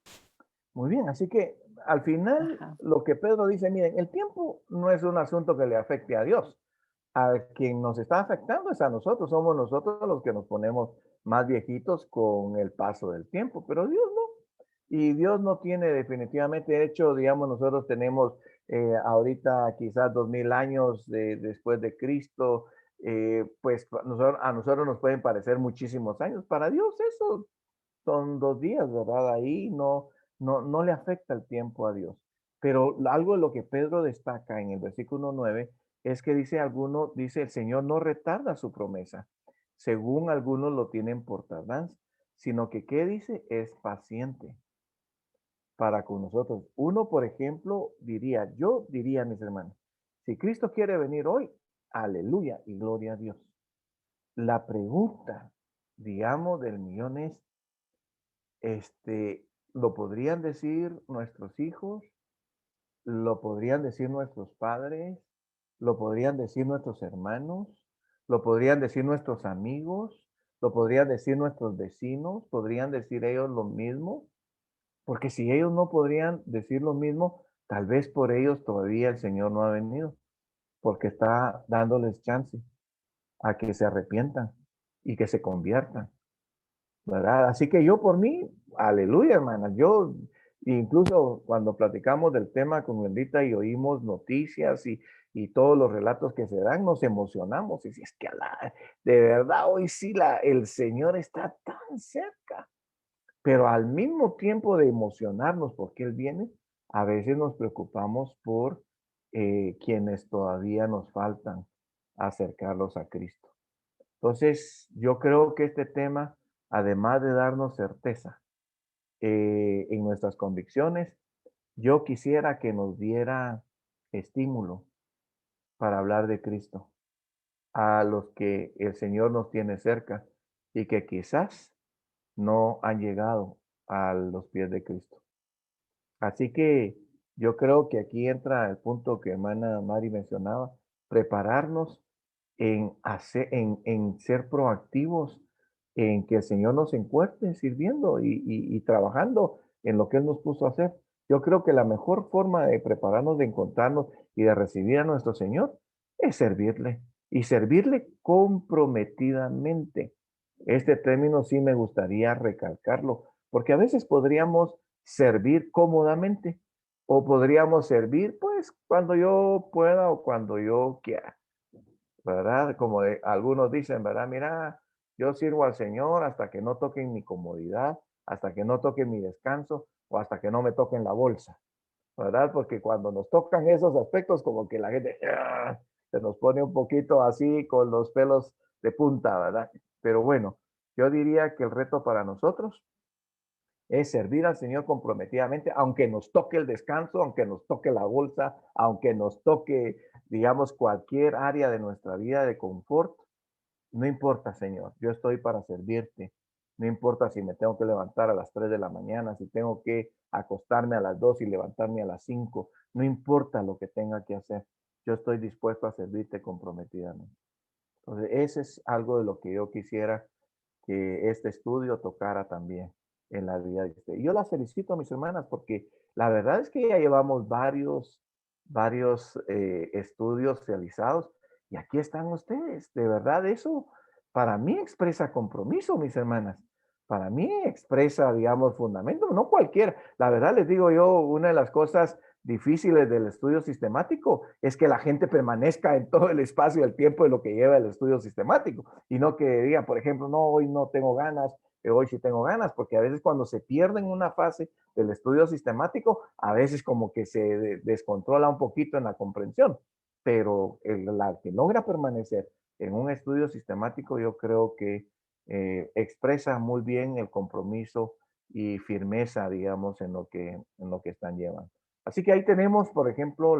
Muy bien, así que al final Ajá. lo que Pedro dice, miren, el tiempo no es un asunto que le afecte a Dios. A quien nos está afectando es a nosotros, somos nosotros los que nos ponemos más viejitos con el paso del tiempo, pero Dios no. Y Dios no tiene definitivamente, de hecho, digamos, nosotros tenemos ahorita quizás 2000 años después de Cristo, pues a nosotros nos pueden parecer muchísimos años. Para Dios eso son 2 días, ¿verdad? Ahí no le afecta el tiempo a Dios. Pero algo de lo que Pedro destaca en el versículo 9 es que dice, el Señor no retarda su promesa, según algunos lo tienen por tardanza, sino que, ¿qué dice? Es paciente para con nosotros. Uno, por ejemplo, yo diría, mis hermanos, si Cristo quiere venir hoy, aleluya y gloria a Dios. La pregunta, digamos, del millón es, ¿lo podrían decir nuestros hijos? ¿Lo podrían decir nuestros padres? ¿Lo podrían decir nuestros hermanos? ¿Lo podrían decir nuestros amigos? ¿Lo podrían decir nuestros vecinos? ¿Podrían decir ellos lo mismo? Porque si ellos no podrían decir lo mismo, tal vez por ellos todavía el Señor no ha venido, porque está dándoles chance a que se arrepientan y que se conviertan. ¿Verdad? Así que yo por mí, aleluya, hermana. Yo, incluso cuando platicamos del tema con Bendita y oímos noticias y todos los relatos que se dan, nos emocionamos. Y si es que de verdad hoy sí el Señor está tan cerca. Pero al mismo tiempo de emocionarnos porque Él viene, a veces nos preocupamos por quienes todavía nos faltan acercarlos a Cristo. Entonces, yo creo que este tema, además de darnos certeza en nuestras convicciones, yo quisiera que nos diera estímulo para hablar de Cristo a los que el Señor nos tiene cerca y que quizás no han llegado a los pies de Cristo. Así que yo creo que aquí entra el punto que hermana Mari mencionaba, prepararnos en ser proactivos, en que el Señor nos encuentre sirviendo y trabajando en lo que Él nos puso a hacer. Yo creo que la mejor forma de prepararnos, de encontrarnos y de recibir a nuestro Señor es servirle y servirle comprometidamente. Este término sí me gustaría recalcarlo, porque a veces podríamos servir cómodamente o podríamos servir pues cuando yo pueda o cuando yo quiera. ¿Verdad? Como algunos dicen, ¿verdad? Mira, yo sirvo al Señor hasta que no toquen mi comodidad, hasta que no toquen mi descanso o hasta que no me toquen la bolsa, ¿verdad? Porque cuando nos tocan esos aspectos, como que la gente se nos pone un poquito así con los pelos de punta, ¿verdad? Pero bueno, yo diría que el reto para nosotros es servir al Señor comprometidamente, aunque nos toque el descanso, aunque nos toque la bolsa, aunque nos toque, digamos, cualquier área de nuestra vida de confort. No importa, Señor, yo estoy para servirte. No importa si me tengo que levantar a las 3 de la mañana, si tengo que acostarme a las 2 y levantarme a las 5. No importa lo que tenga que hacer. Yo estoy dispuesto a servirte comprometidamente. Entonces, ese es algo de lo que yo quisiera que este estudio tocara también en la vida de usted. Y yo las felicito, mis hermanas, porque la verdad es que ya llevamos varios estudios realizados y aquí están ustedes. De verdad, eso para mí expresa compromiso, mis hermanas. Para mí expresa, digamos, fundamento, no cualquiera. La verdad les digo yo, una de las cosas difíciles del estudio sistemático es que la gente permanezca en todo el espacio y el tiempo de lo que lleva el estudio sistemático y no que diga, por ejemplo, no, hoy no tengo ganas, hoy sí tengo ganas, porque a veces cuando se pierde en una fase del estudio sistemático, a veces como que se descontrola un poquito en la comprensión, pero la que logra permanecer en un estudio sistemático, yo creo que expresa muy bien el compromiso y firmeza, digamos, en lo que están llevando. Así que ahí tenemos, por ejemplo,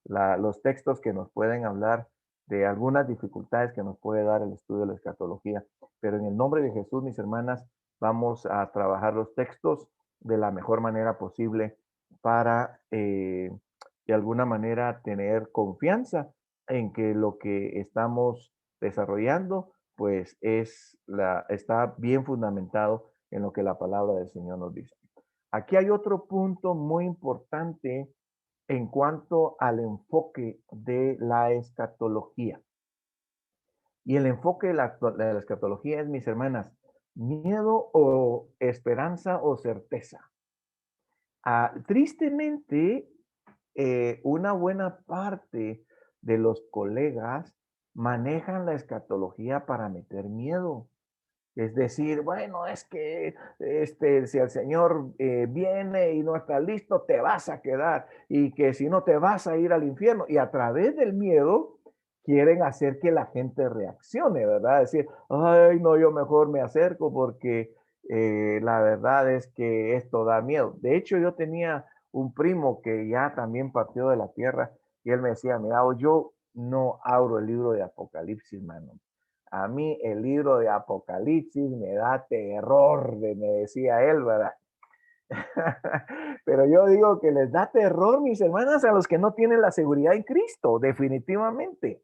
los textos que nos pueden hablar de algunas dificultades que nos puede dar el estudio de la escatología. Pero en el nombre de Jesús, mis hermanas, vamos a trabajar los textos de la mejor manera posible para, de alguna manera, tener confianza en que lo que estamos desarrollando, pues está bien fundamentado en lo que la palabra del Señor nos dice. Aquí hay otro punto muy importante en cuanto al enfoque de la escatología. Y el enfoque de la escatología es, mis hermanas, miedo o esperanza o certeza. Tristemente, una buena parte de los colegas manejan la escatología para meter miedo. Es decir, bueno, es que si el Señor viene y no está listo, te vas a quedar. Y que si no, te vas a ir al infierno. Y a través del miedo quieren hacer que la gente reaccione, ¿verdad? Decir, ay, no, yo mejor me acerco porque la verdad es que esto da miedo. De hecho, yo tenía un primo que ya también partió de la tierra y él me decía, mira, yo no abro el libro de Apocalipsis, mano. A mí el libro de Apocalipsis me da terror, me decía él, ¿verdad? Pero yo digo que les da terror, mis hermanas, a los que no tienen la seguridad en Cristo, definitivamente.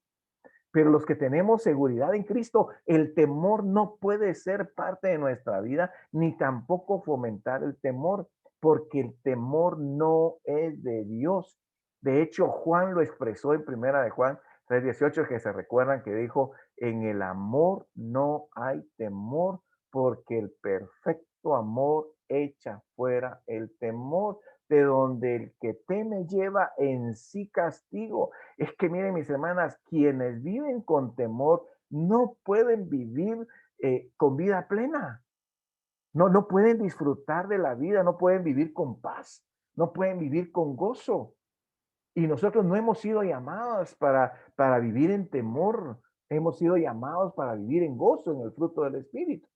Pero los que tenemos seguridad en Cristo, el temor no puede ser parte de nuestra vida, ni tampoco fomentar el temor, porque el temor no es de Dios. De hecho, Juan lo expresó en primera de Juan 3:18, que se recuerdan que dijo, en el amor no hay temor, porque el perfecto amor echa fuera el temor, de donde el que teme lleva en sí castigo. Es que miren, mis hermanas, quienes viven con temor no pueden vivir con vida plena. No pueden disfrutar de la vida, no pueden vivir con paz, no pueden vivir con gozo. Y nosotros no hemos sido llamados para vivir en temor, hemos sido llamados para vivir en gozo, en el fruto del Espíritu.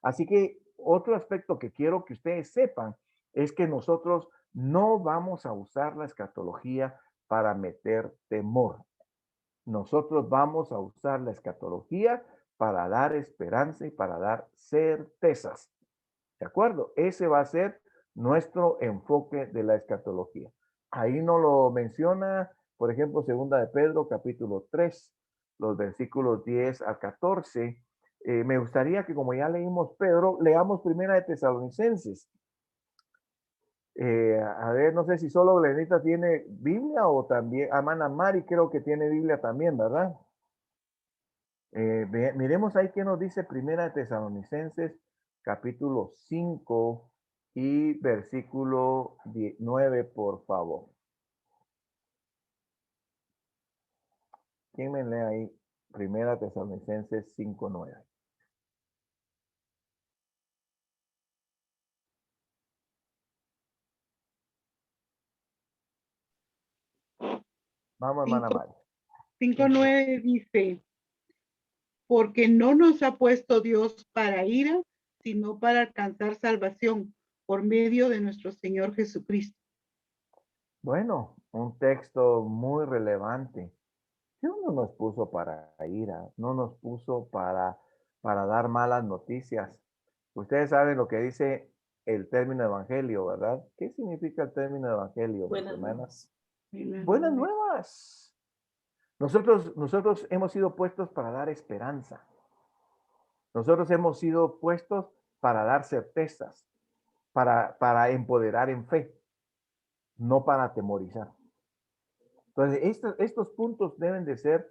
Así que otro aspecto que quiero que ustedes sepan es que nosotros no vamos a usar la escatología para meter temor. Nosotros vamos a usar la escatología para dar esperanza y para dar certezas. ¿De acuerdo? Ese va a ser nuestro enfoque de la escatología. Ahí nos lo menciona, por ejemplo, segunda de Pedro, capítulo 3, los versículos 10 al 14. Me gustaría que, como ya leímos Pedro, leamos primera de Tesalonicenses. A ver, no sé si solo Glenita tiene Biblia o también, Amana Mari creo que tiene Biblia también, ¿verdad? Miremos ahí qué nos dice primera de Tesalonicenses, capítulo 5 y versículo 9, por favor. ¿Quién me lee ahí? Primera Tesalonicenses 5:9. Vamos, hermana Mari. 5:9 dice, porque no nos ha puesto Dios para ira, sino para alcanzar salvación por medio de nuestro Señor Jesucristo. Bueno, un texto muy relevante. Dios no nos puso para ira, no nos puso para dar malas noticias. Ustedes saben lo que dice el término evangelio, ¿verdad? ¿Qué significa el término evangelio? Buenas nuevas. Buenas nuevas. Nosotros hemos sido puestos para dar esperanza. Nosotros hemos sido puestos para dar certezas, para empoderar en fe, no para atemorizar. Entonces, estos puntos deben de ser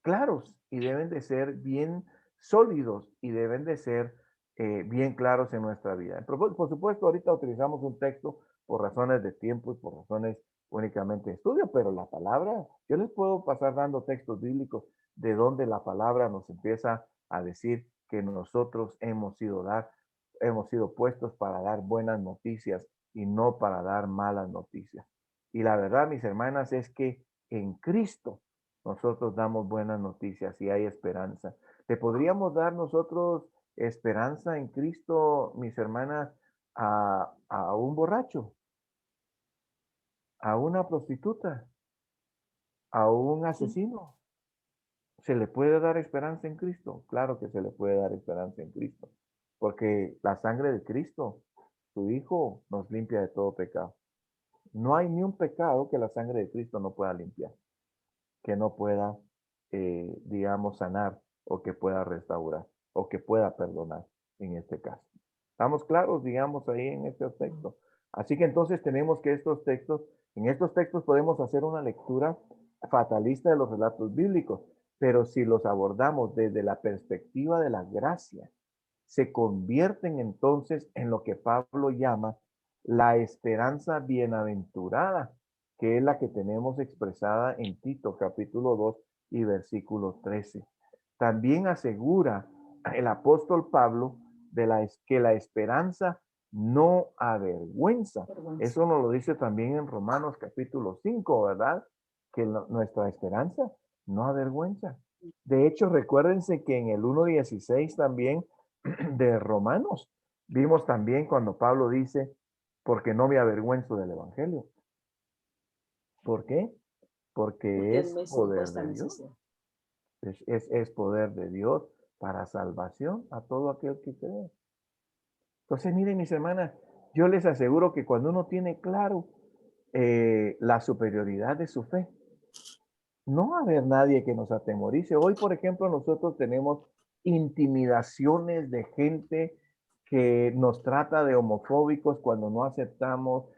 claros y deben de ser bien sólidos y deben de ser bien claros en nuestra vida. Por supuesto, ahorita utilizamos un texto por razones de tiempo y por razones únicamente de estudio, pero la palabra, yo les puedo pasar dando textos bíblicos de donde la palabra nos empieza a decir que nosotros hemos sido puestos para dar buenas noticias y no para dar malas noticias. Y la verdad, mis hermanas, es que en Cristo nosotros damos buenas noticias y hay esperanza. ¿Le podríamos dar nosotros esperanza en Cristo, mis hermanas, a un borracho, a una prostituta, a un asesino? ¿Se le puede dar esperanza en Cristo? Claro que se le puede dar esperanza en Cristo, porque la sangre de Cristo, su Hijo, nos limpia de todo pecado. No hay ni un pecado que la sangre de Cristo no pueda limpiar, que no pueda, digamos, sanar o que pueda restaurar o que pueda perdonar en este caso. ¿Estamos claros, digamos, ahí en este aspecto? Así que entonces tenemos que en estos textos podemos hacer una lectura fatalista de los relatos bíblicos, pero si los abordamos desde la perspectiva de la gracia, se convierten entonces en lo que Pablo llama la esperanza bienaventurada, que es la que tenemos expresada en Tito capítulo 2 y versículo 13. También asegura el apóstol Pablo que la esperanza no avergüenza. Eso nos lo dice también en Romanos capítulo 5, ¿verdad? Que nuestra esperanza no avergüenza. De hecho, recuérdense que en el 1.16 también de Romanos vimos también cuando Pablo dice, porque no me avergüenzo del Evangelio. ¿Por qué? Porque es poder de Dios. Es poder de Dios para salvación a todo aquel que cree. Entonces, miren, mis hermanas, yo les aseguro que cuando uno tiene claro la superioridad de su fe, no va a haber nadie que nos atemorice. Hoy, por ejemplo, nosotros tenemos intimidaciones de gente que nos trata de homofóbicos cuando no aceptamos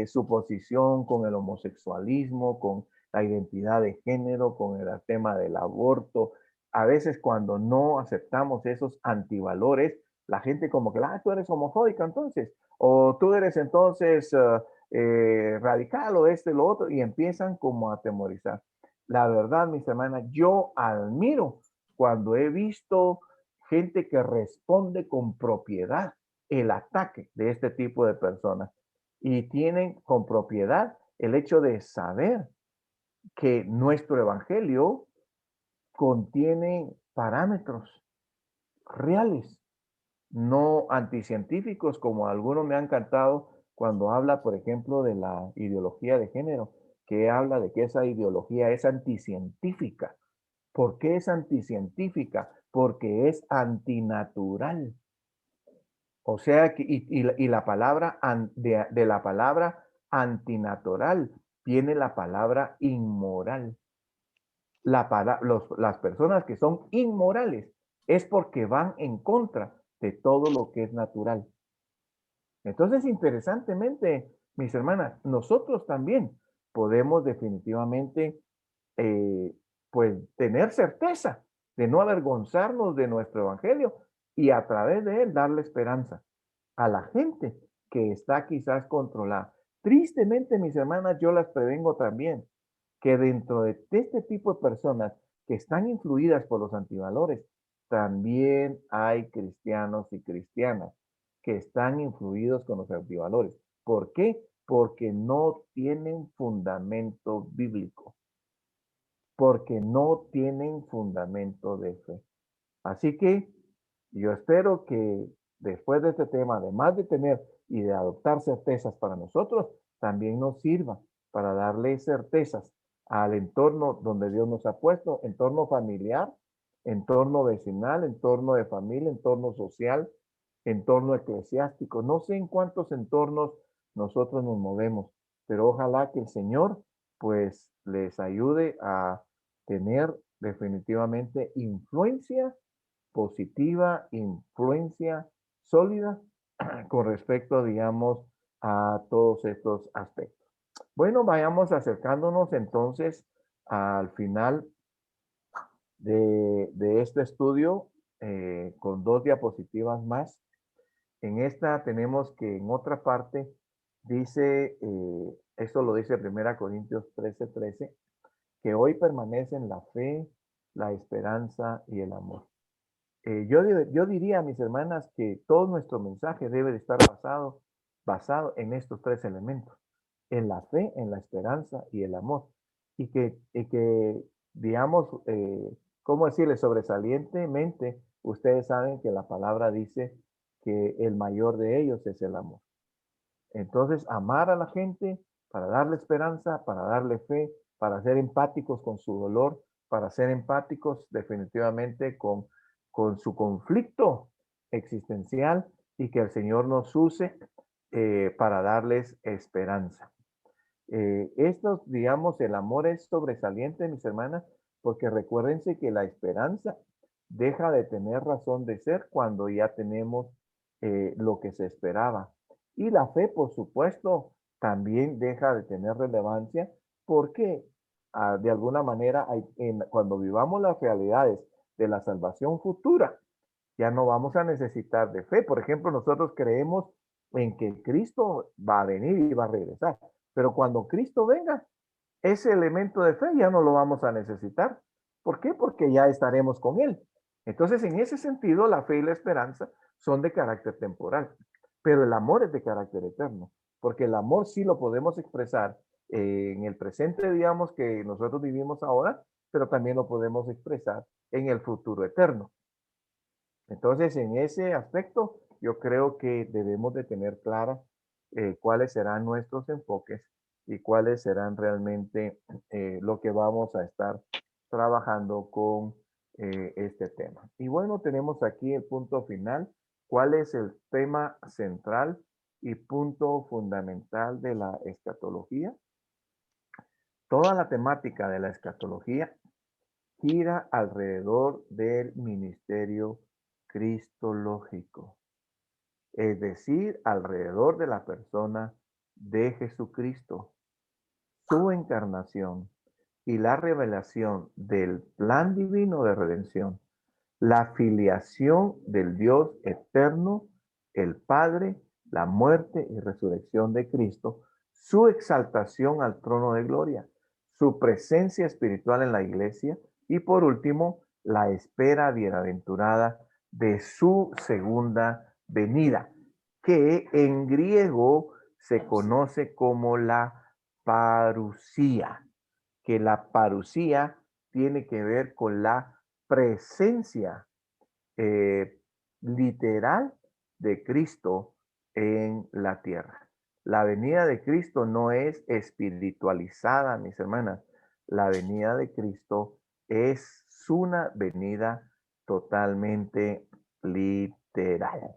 su posición con el homosexualismo, con la identidad de género, con el tema del aborto. A veces cuando no aceptamos esos antivalores, la gente como que, tú eres homofóbica entonces, o tú eres entonces radical o lo otro, y empiezan como a atemorizar. La verdad, mis hermanas, yo admiro cuando he visto gente que responde con propiedad el ataque de este tipo de personas y tienen con propiedad el hecho de saber que nuestro evangelio contiene parámetros reales, no anticientíficos como algunos me han cantado cuando habla, por ejemplo, de la ideología de género, que habla de que esa ideología es anticientífica. ¿Por qué es anticientífica? Porque es antinatural. O sea, que, y la palabra, de la palabra antinatural viene la palabra inmoral. Las personas que son inmorales es porque van en contra de todo lo que es natural. Entonces, interesantemente, mis hermanas, nosotros también podemos definitivamente, pues, tener certeza de no avergonzarnos de nuestro evangelio y a través de él darle esperanza a la gente que está quizás controlada. Tristemente, mis hermanas, yo las prevengo también que dentro de este tipo de personas que están influidas por los antivalores, también hay cristianos y cristianas que están influidos con los antivalores. ¿Por qué? Porque no tienen fundamento bíblico, porque no tienen fundamento de fe. Así que yo espero que después de este tema, además de tener y de adoptar certezas para nosotros, también nos sirva para darle certezas al entorno donde Dios nos ha puesto, entorno familiar, entorno vecinal, entorno de familia, entorno social, entorno eclesiástico. No sé en cuántos entornos nosotros nos movemos, pero ojalá que el Señor pues les ayude a tener definitivamente influencia positiva, influencia sólida con respecto, digamos, a todos estos aspectos. Bueno, vayamos acercándonos entonces al final de este estudio con 2 diapositivas más. En esta tenemos que en otra parte dice, esto lo dice 1 Corintios 13:13, que hoy permanecen la fe, la esperanza y el amor. Yo diría, mis hermanas, que todo nuestro mensaje debe de estar basado en estos 3 elementos, en la fe, en la esperanza y el amor. Y que digamos, ¿cómo decirle? Sobresalientemente, ustedes saben que la palabra dice que el mayor de ellos es el amor. Entonces, amar a la gente para darle esperanza, para darle fe, para ser empáticos con su dolor, para ser empáticos definitivamente con su conflicto existencial y que el Señor nos use para darles esperanza. Esto, digamos, el amor es sobresaliente, mis hermanas, porque recuérdense que la esperanza deja de tener razón de ser cuando ya tenemos lo que se esperaba. Y la fe, por supuesto, también deja de tener relevancia porque de alguna manera cuando vivamos las realidades de la salvación futura, ya no vamos a necesitar de fe. Por ejemplo, nosotros creemos en que Cristo va a venir y va a regresar. Pero cuando Cristo venga, ese elemento de fe ya no lo vamos a necesitar. ¿Por qué? Porque ya estaremos con Él. Entonces, en ese sentido, la fe y la esperanza son de carácter temporal, pero el amor es de carácter eterno, porque el amor sí lo podemos expresar en el presente, digamos, que nosotros vivimos ahora, pero también lo podemos expresar en el futuro eterno. Entonces, en ese aspecto, yo creo que debemos de tener clara cuáles serán nuestros enfoques y cuáles serán realmente lo que vamos a estar trabajando con este tema. Y bueno, tenemos aquí el punto final. ¿Cuál es el tema central y punto fundamental de la escatología? Toda la temática de la escatología gira alrededor del ministerio cristológico, es decir, alrededor de la persona de Jesucristo, su encarnación y la revelación del plan divino de redención, la filiación del Dios eterno, el Padre, la muerte y resurrección de Cristo, su exaltación al trono de gloria, su presencia espiritual en la iglesia y por último, la espera bienaventurada de su segunda venida, que en griego se conoce como la parusía, que la parusía tiene que ver con la presencia eh, literal de Cristo en la tierra. La venida de Cristo no es espiritualizada, mis hermanas. La venida de Cristo es una venida totalmente literal.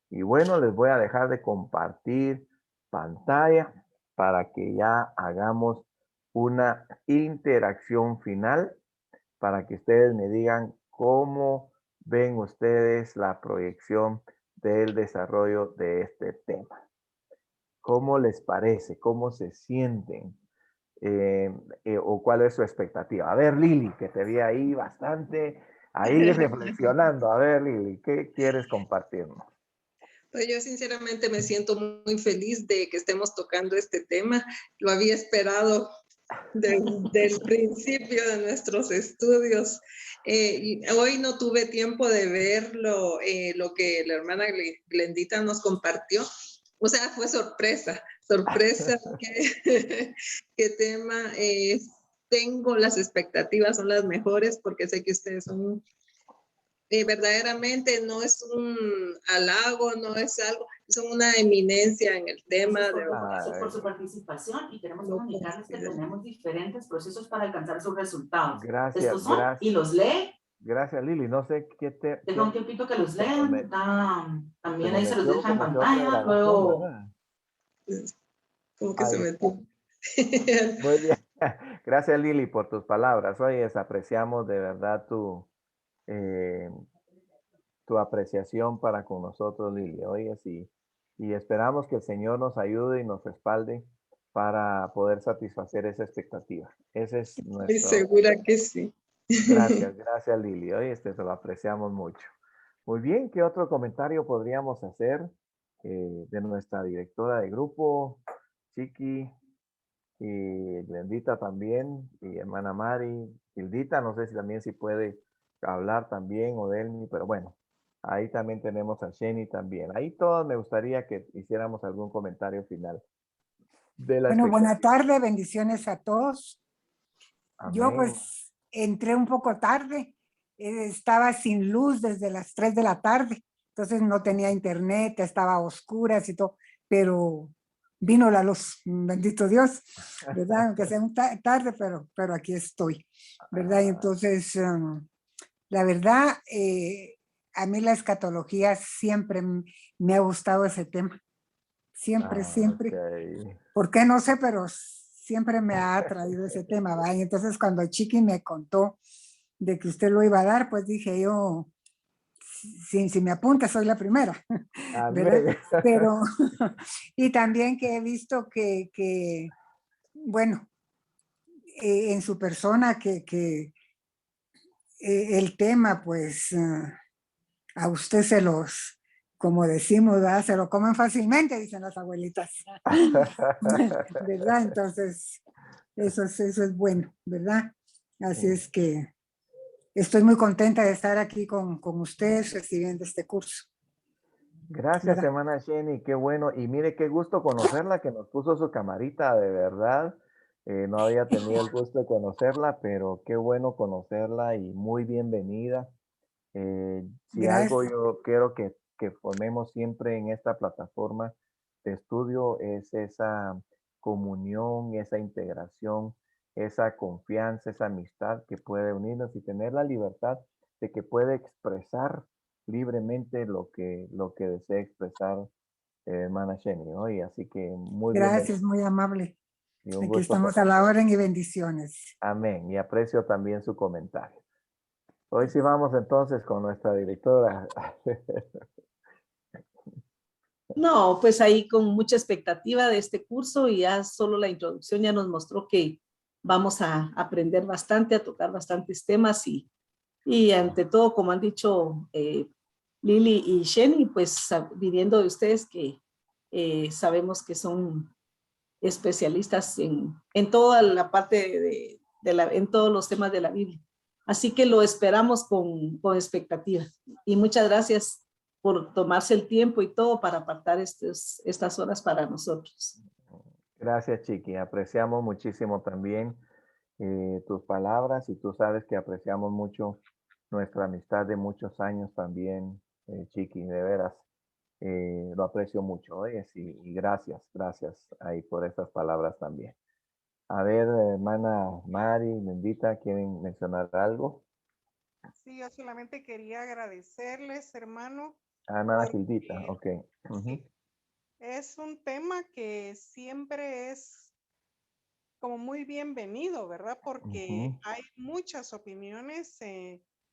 Y bueno, les voy a dejar de compartir pantalla para que ya hagamos una interacción final para que ustedes me digan cómo ven ustedes la proyección del desarrollo de este tema. ¿Cómo les parece? ¿Cómo se sienten? ¿O cuál es su expectativa? A ver, Lili, que te vi ahí bastante, ahí reflexionando. A ver, Lili, ¿qué quieres compartirnos? Pues yo sinceramente me siento muy feliz de que estemos tocando este tema. Lo había esperado del principio de nuestros estudios. Hoy no tuve tiempo de ver lo que la hermana Glendita nos compartió. O sea, fue sorpresa qué tema tengo. Las expectativas son las mejores porque sé que ustedes son verdaderamente, no es un halago, no es algo, son una eminencia en el tema. Gracias por su participación y queremos comunicarles que tenemos diferentes procesos para alcanzar sus resultados. Gracias, Estos son, gracias. y los lee. Gracias, Lili. No sé qué te... Deja un tiempito que los lean. También ahí se los deja en comenzó pantalla. Luego... ¿Cómo que se metió? Muy bien. Gracias, Lili, por tus palabras. Oye, apreciamos de verdad tu apreciación para con nosotros, Lili. Oye, sí. Y esperamos que el Señor nos ayude y nos respalde para poder satisfacer esa expectativa. Ese es Estoy nuestro... segura que sí. Gracias, gracias Lili. Oye, se lo apreciamos mucho. Muy bien, ¿qué otro comentario podríamos hacer de nuestra directora de grupo, Chiqui, y Glendita también, y hermana Mari, Hildita, no sé si también si puede hablar también, o Delmi, pero bueno, ahí también tenemos a Sheni también. Ahí todos me gustaría que hiciéramos algún comentario final de la Bueno, buena expectativa. tarde, bendiciones a todos. Yo Amén. pues entré un poco tarde, estaba sin luz desde las 3 de la tarde, entonces no tenía internet, estaba a oscuras y todo, pero vino la luz, bendito Dios, ¿verdad? Aunque sea tarde, pero aquí estoy, ¿verdad? Y entonces, la verdad, a mí la escatología siempre me ha gustado ese tema, siempre, siempre. Ok. ¿Por qué? No sé, pero siempre me ha atraído ese tema, ¿va? Y entonces cuando Chiqui me contó de que usted lo iba a dar, pues dije yo, si me apunta, soy la primera, ¿verdad? Amén. Pero, y también que he visto bueno, en su persona, el tema, pues, a usted como decimos, ¿verdad? Se lo comen fácilmente, dicen las abuelitas, ¿verdad? Entonces, eso es bueno, ¿verdad? Así es que estoy muy contenta de estar aquí con ustedes recibiendo este curso. Gracias, ¿Verdad? hermana Jenny, qué bueno. Y mire, qué gusto conocerla, que nos puso su camarita, de verdad. No había tenido el gusto de conocerla, pero qué bueno conocerla y muy bienvenida. Si algo Gracias. yo quiero que formemos siempre en esta plataforma de estudio es esa comunión, esa integración, esa confianza, esa amistad que puede unirnos y tener la libertad de que puede expresar libremente lo que desea expresar hermana Sheni, ¿no? Y así que muy bienvenido Gracias, muy amable. y un Aquí gusto estamos a conocer. la orden y bendiciones. Amén. Y aprecio también su comentario. Hoy sí vamos entonces con nuestra directora. No, pues ahí con mucha expectativa de este curso y ya solo la introducción ya nos mostró que vamos a aprender bastante, a tocar bastantes temas y ante todo, como han dicho Lili y Sheni, pues viniendo de ustedes que sabemos que son especialistas en toda la parte en todos los temas de la Biblia. Así que lo esperamos con expectativa. Y muchas gracias por tomarse el tiempo y todo para apartar estas horas para nosotros. Gracias, Chiqui. Apreciamos muchísimo también tus palabras y tú sabes que apreciamos mucho nuestra amistad de muchos años también, Chiqui, de veras. Lo aprecio mucho, oye, sí, y gracias, gracias ahí por estas palabras también. A ver, hermana Mari, Bendita, ¿quieren mencionar algo? Sí, yo solamente quería agradecerles, hermano, Ah, hermana Gildita, porque ok. Ujú. sí, es un tema que siempre es como muy bienvenido, ¿verdad? Porque Ujú. hay muchas opiniones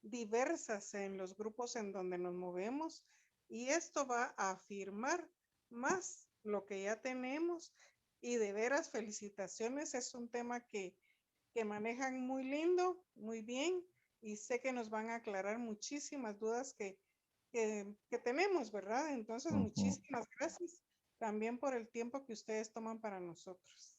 diversas en los grupos en donde nos movemos y esto va a afirmar más lo que ya tenemos y de veras felicitaciones, es un tema que manejan muy lindo, muy bien y sé que nos van a aclarar muchísimas dudas que tenemos, ¿verdad? Entonces, Ujú. muchísimas gracias también por el tiempo que ustedes toman para nosotros.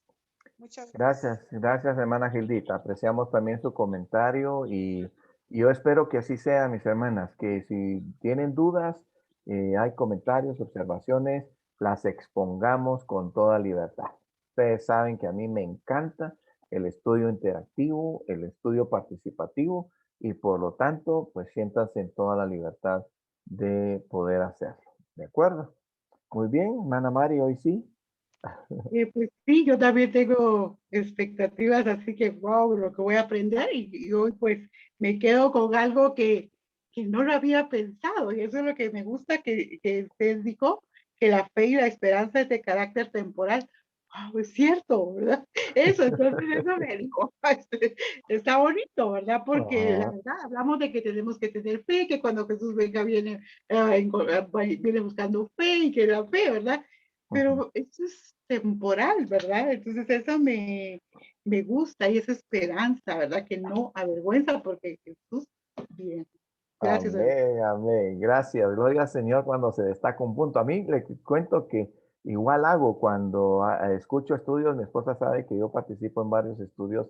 Muchas gracias. Gracias, gracias, hermana Gildita. Apreciamos también su comentario y yo espero que así sea, mis hermanas, que si tienen dudas, hay comentarios, observaciones, las expongamos con toda libertad. Ustedes saben que a mí me encanta el estudio interactivo, el estudio participativo y por lo tanto, pues siéntanse en toda la libertad de poder hacerlo. ¿De acuerdo? Muy bien, hermana Mari, hoy sí. Pues sí, yo también tengo expectativas, así que wow, lo que voy a aprender y hoy pues me quedo con algo que no lo había pensado y eso es lo que me gusta que usted dijo, que la fe y la esperanza es de carácter temporal. Wow, es cierto, ¿verdad? Eso, entonces eso me dijo, está bonito, ¿verdad? Porque la Ah, verdad, hablamos de que tenemos que tener fe, que cuando Jesús venga viene, viene buscando fe y que la fe, ¿verdad? pero eso es temporal, ¿verdad? Entonces eso me gusta y esa esperanza, ¿verdad? Que no avergüenza porque Jesús viene. Gracias, hermano. Amén, amén. Gracias. Gloria al Señor cuando se destaca un punto. A mí le cuento que igual hago cuando escucho estudios. Mi esposa sabe que yo participo en varios estudios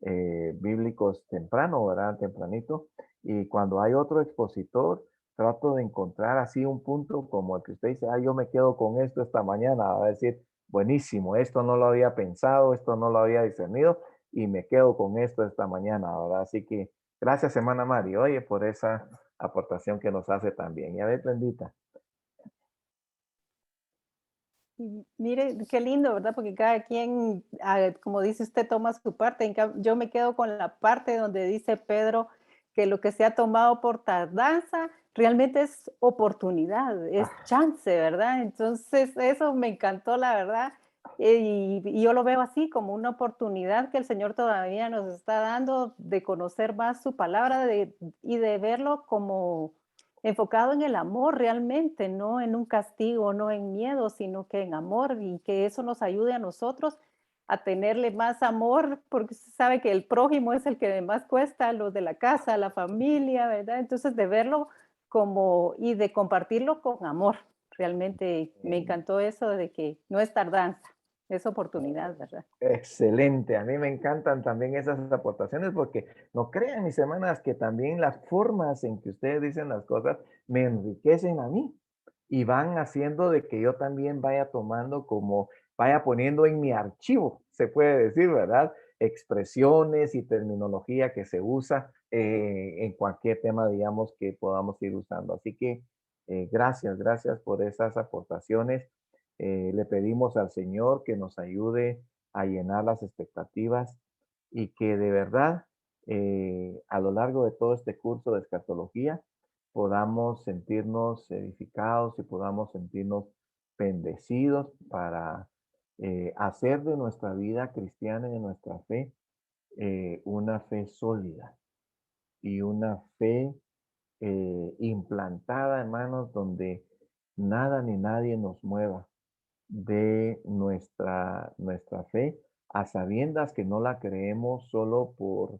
bíblicos temprano, ¿verdad? Tempranito. Y cuando hay otro expositor, trato de encontrar así un punto como el que usted dice, yo me quedo con esto esta mañana. Va a decir, buenísimo, esto no lo había pensado, esto no lo había discernido y me quedo con esto esta mañana, ¿verdad? Así que gracias, hermana Mari, oye, por esa aportación que nos hace también. Y a ver, bendita. Y mire, qué lindo, ¿verdad? Porque cada quien, como dice usted, toma su parte. Yo me quedo con la parte donde dice Pedro que lo que se ha tomado por tardanza realmente es oportunidad, es chance, ¿verdad? Entonces, eso me encantó, la verdad. Y yo lo veo así, como una oportunidad que el Señor todavía nos está dando de conocer más su palabra y de verlo como enfocado en el amor realmente, no en un castigo, no en miedo, sino que en amor, y que eso nos ayude a nosotros a tenerle más amor, porque se sabe que el prójimo es el que más cuesta, los de la casa, la familia, ¿verdad? Entonces de verlo como y de compartirlo con amor. Realmente me encantó eso de que no es tardanza, es oportunidad, ¿verdad? Excelente, a mí me encantan también esas aportaciones porque no crean, mis hermanas, que también las formas en que ustedes dicen las cosas me enriquecen a mí y van haciendo de que yo también vaya tomando como, vaya poniendo en mi archivo, se puede decir, ¿verdad? Expresiones y terminología que se usa en cualquier tema, digamos, que podamos ir usando. Así que gracias, gracias por esas aportaciones. Le pedimos al Señor que nos ayude a llenar las expectativas y que de verdad a lo largo de todo este curso de escatología podamos sentirnos edificados y podamos sentirnos bendecidos para hacer de nuestra vida cristiana y de nuestra fe una fe sólida y una fe implantada, hermanos, donde nada ni nadie nos mueva de nuestra fe, a sabiendas que no la creemos solo por,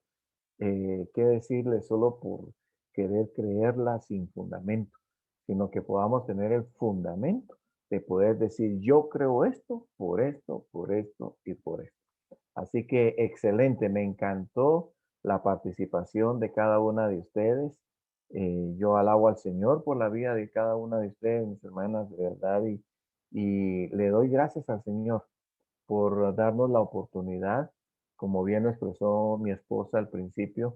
¿qué decirle? Solo por querer creerla sin fundamento, sino que podamos tener el fundamento de poder decir, yo creo esto, por esto y por esto. Así que excelente, me encantó la participación de cada una de ustedes. Yo alabo al Señor por la vida de cada una de ustedes, mis hermanas, de verdad, y le doy gracias al Señor por darnos la oportunidad, como bien lo expresó mi esposa al principio,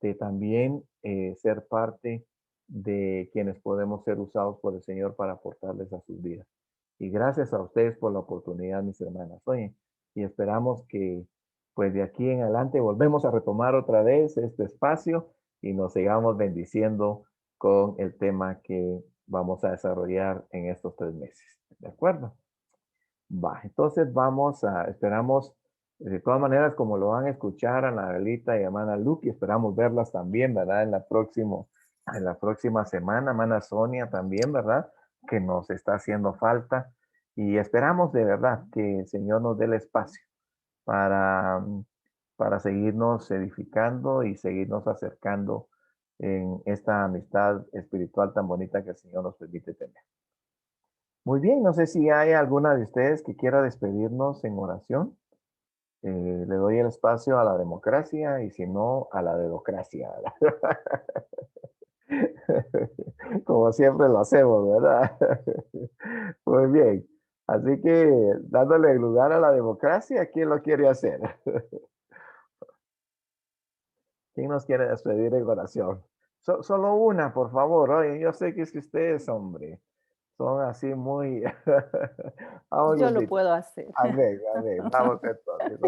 de también ser parte de quienes podemos ser usados por el Señor para aportarles a sus vidas. Y gracias a ustedes por la oportunidad, mis hermanas. Oye, y esperamos que pues de aquí en adelante volvemos a retomar otra vez este espacio y nos sigamos bendiciendo con el tema que vamos a desarrollar en estos 3 meses. ¿De acuerdo? Va, entonces esperamos, de todas maneras, como lo van a escuchar a Anabelita y a Mana Luke, y esperamos verlas también, ¿verdad? En la próxima semana, Mana Sonia también, ¿verdad? Que nos está haciendo falta. Y esperamos de verdad que el Señor nos dé el espacio para, para seguirnos edificando y seguirnos acercando en esta amistad espiritual tan bonita que el Señor nos permite tener. Muy bien, no sé si hay alguna de ustedes que quiera despedirnos en oración. Le doy el espacio a la democracia y si no, a la dedocracia. Como siempre lo hacemos, ¿verdad? Muy bien. Así que dándole lugar a la democracia, ¿quién lo quiere hacer? ¿Quién nos quiere despedir en oración? Solo una, por favor. Oye, yo sé que es que ustedes, hombre, son así muy... Vamos, Yo lo bendito. puedo hacer. Amén, amén. Vamos entonces.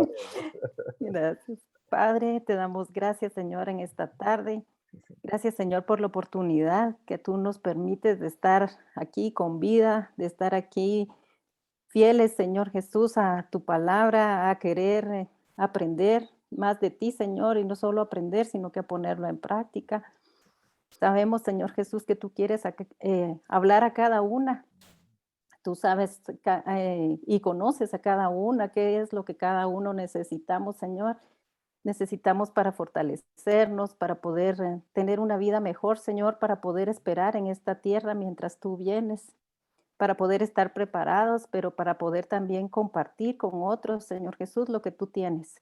Gracias. Padre, te damos gracias, Señor, en esta tarde. Gracias, Señor, por la oportunidad que tú nos permites de estar aquí con vida, de estar aquí fieles, Señor Jesús, a tu palabra, a querer aprender más de ti, Señor, y no solo aprender, sino que ponerlo en práctica. Sabemos, Señor Jesús, que tú quieres hablar a cada una. Tú sabes y conoces a cada una, qué es lo que cada uno necesitamos, Señor. Necesitamos para fortalecernos, para poder tener una vida mejor, Señor, para poder esperar en esta tierra mientras tú vienes, para poder estar preparados, pero para poder también compartir con otros, Señor Jesús, lo que tú tienes.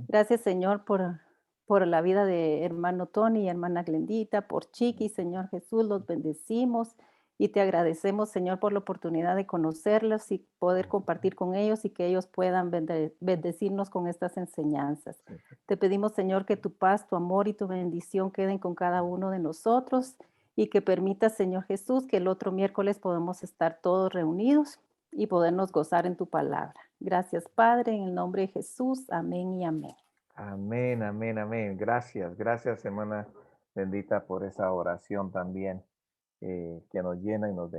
Gracias, Señor, por la vida de hermano Tony y hermana Glendita, por Chiqui, Señor Jesús, los bendecimos y te agradecemos, Señor, por la oportunidad de conocerlos y poder compartir con ellos y que ellos puedan bendecirnos con estas enseñanzas. Te pedimos, Señor, que tu paz, tu amor y tu bendición queden con cada uno de nosotros y que permita, Señor Jesús, que el otro miércoles podamos estar todos reunidos y podernos gozar en tu palabra. Gracias, Padre, en el nombre de Jesús. Amén y amén. Amén, amén, amén. Gracias, gracias, hermana bendita, por esa oración también que nos llena y nos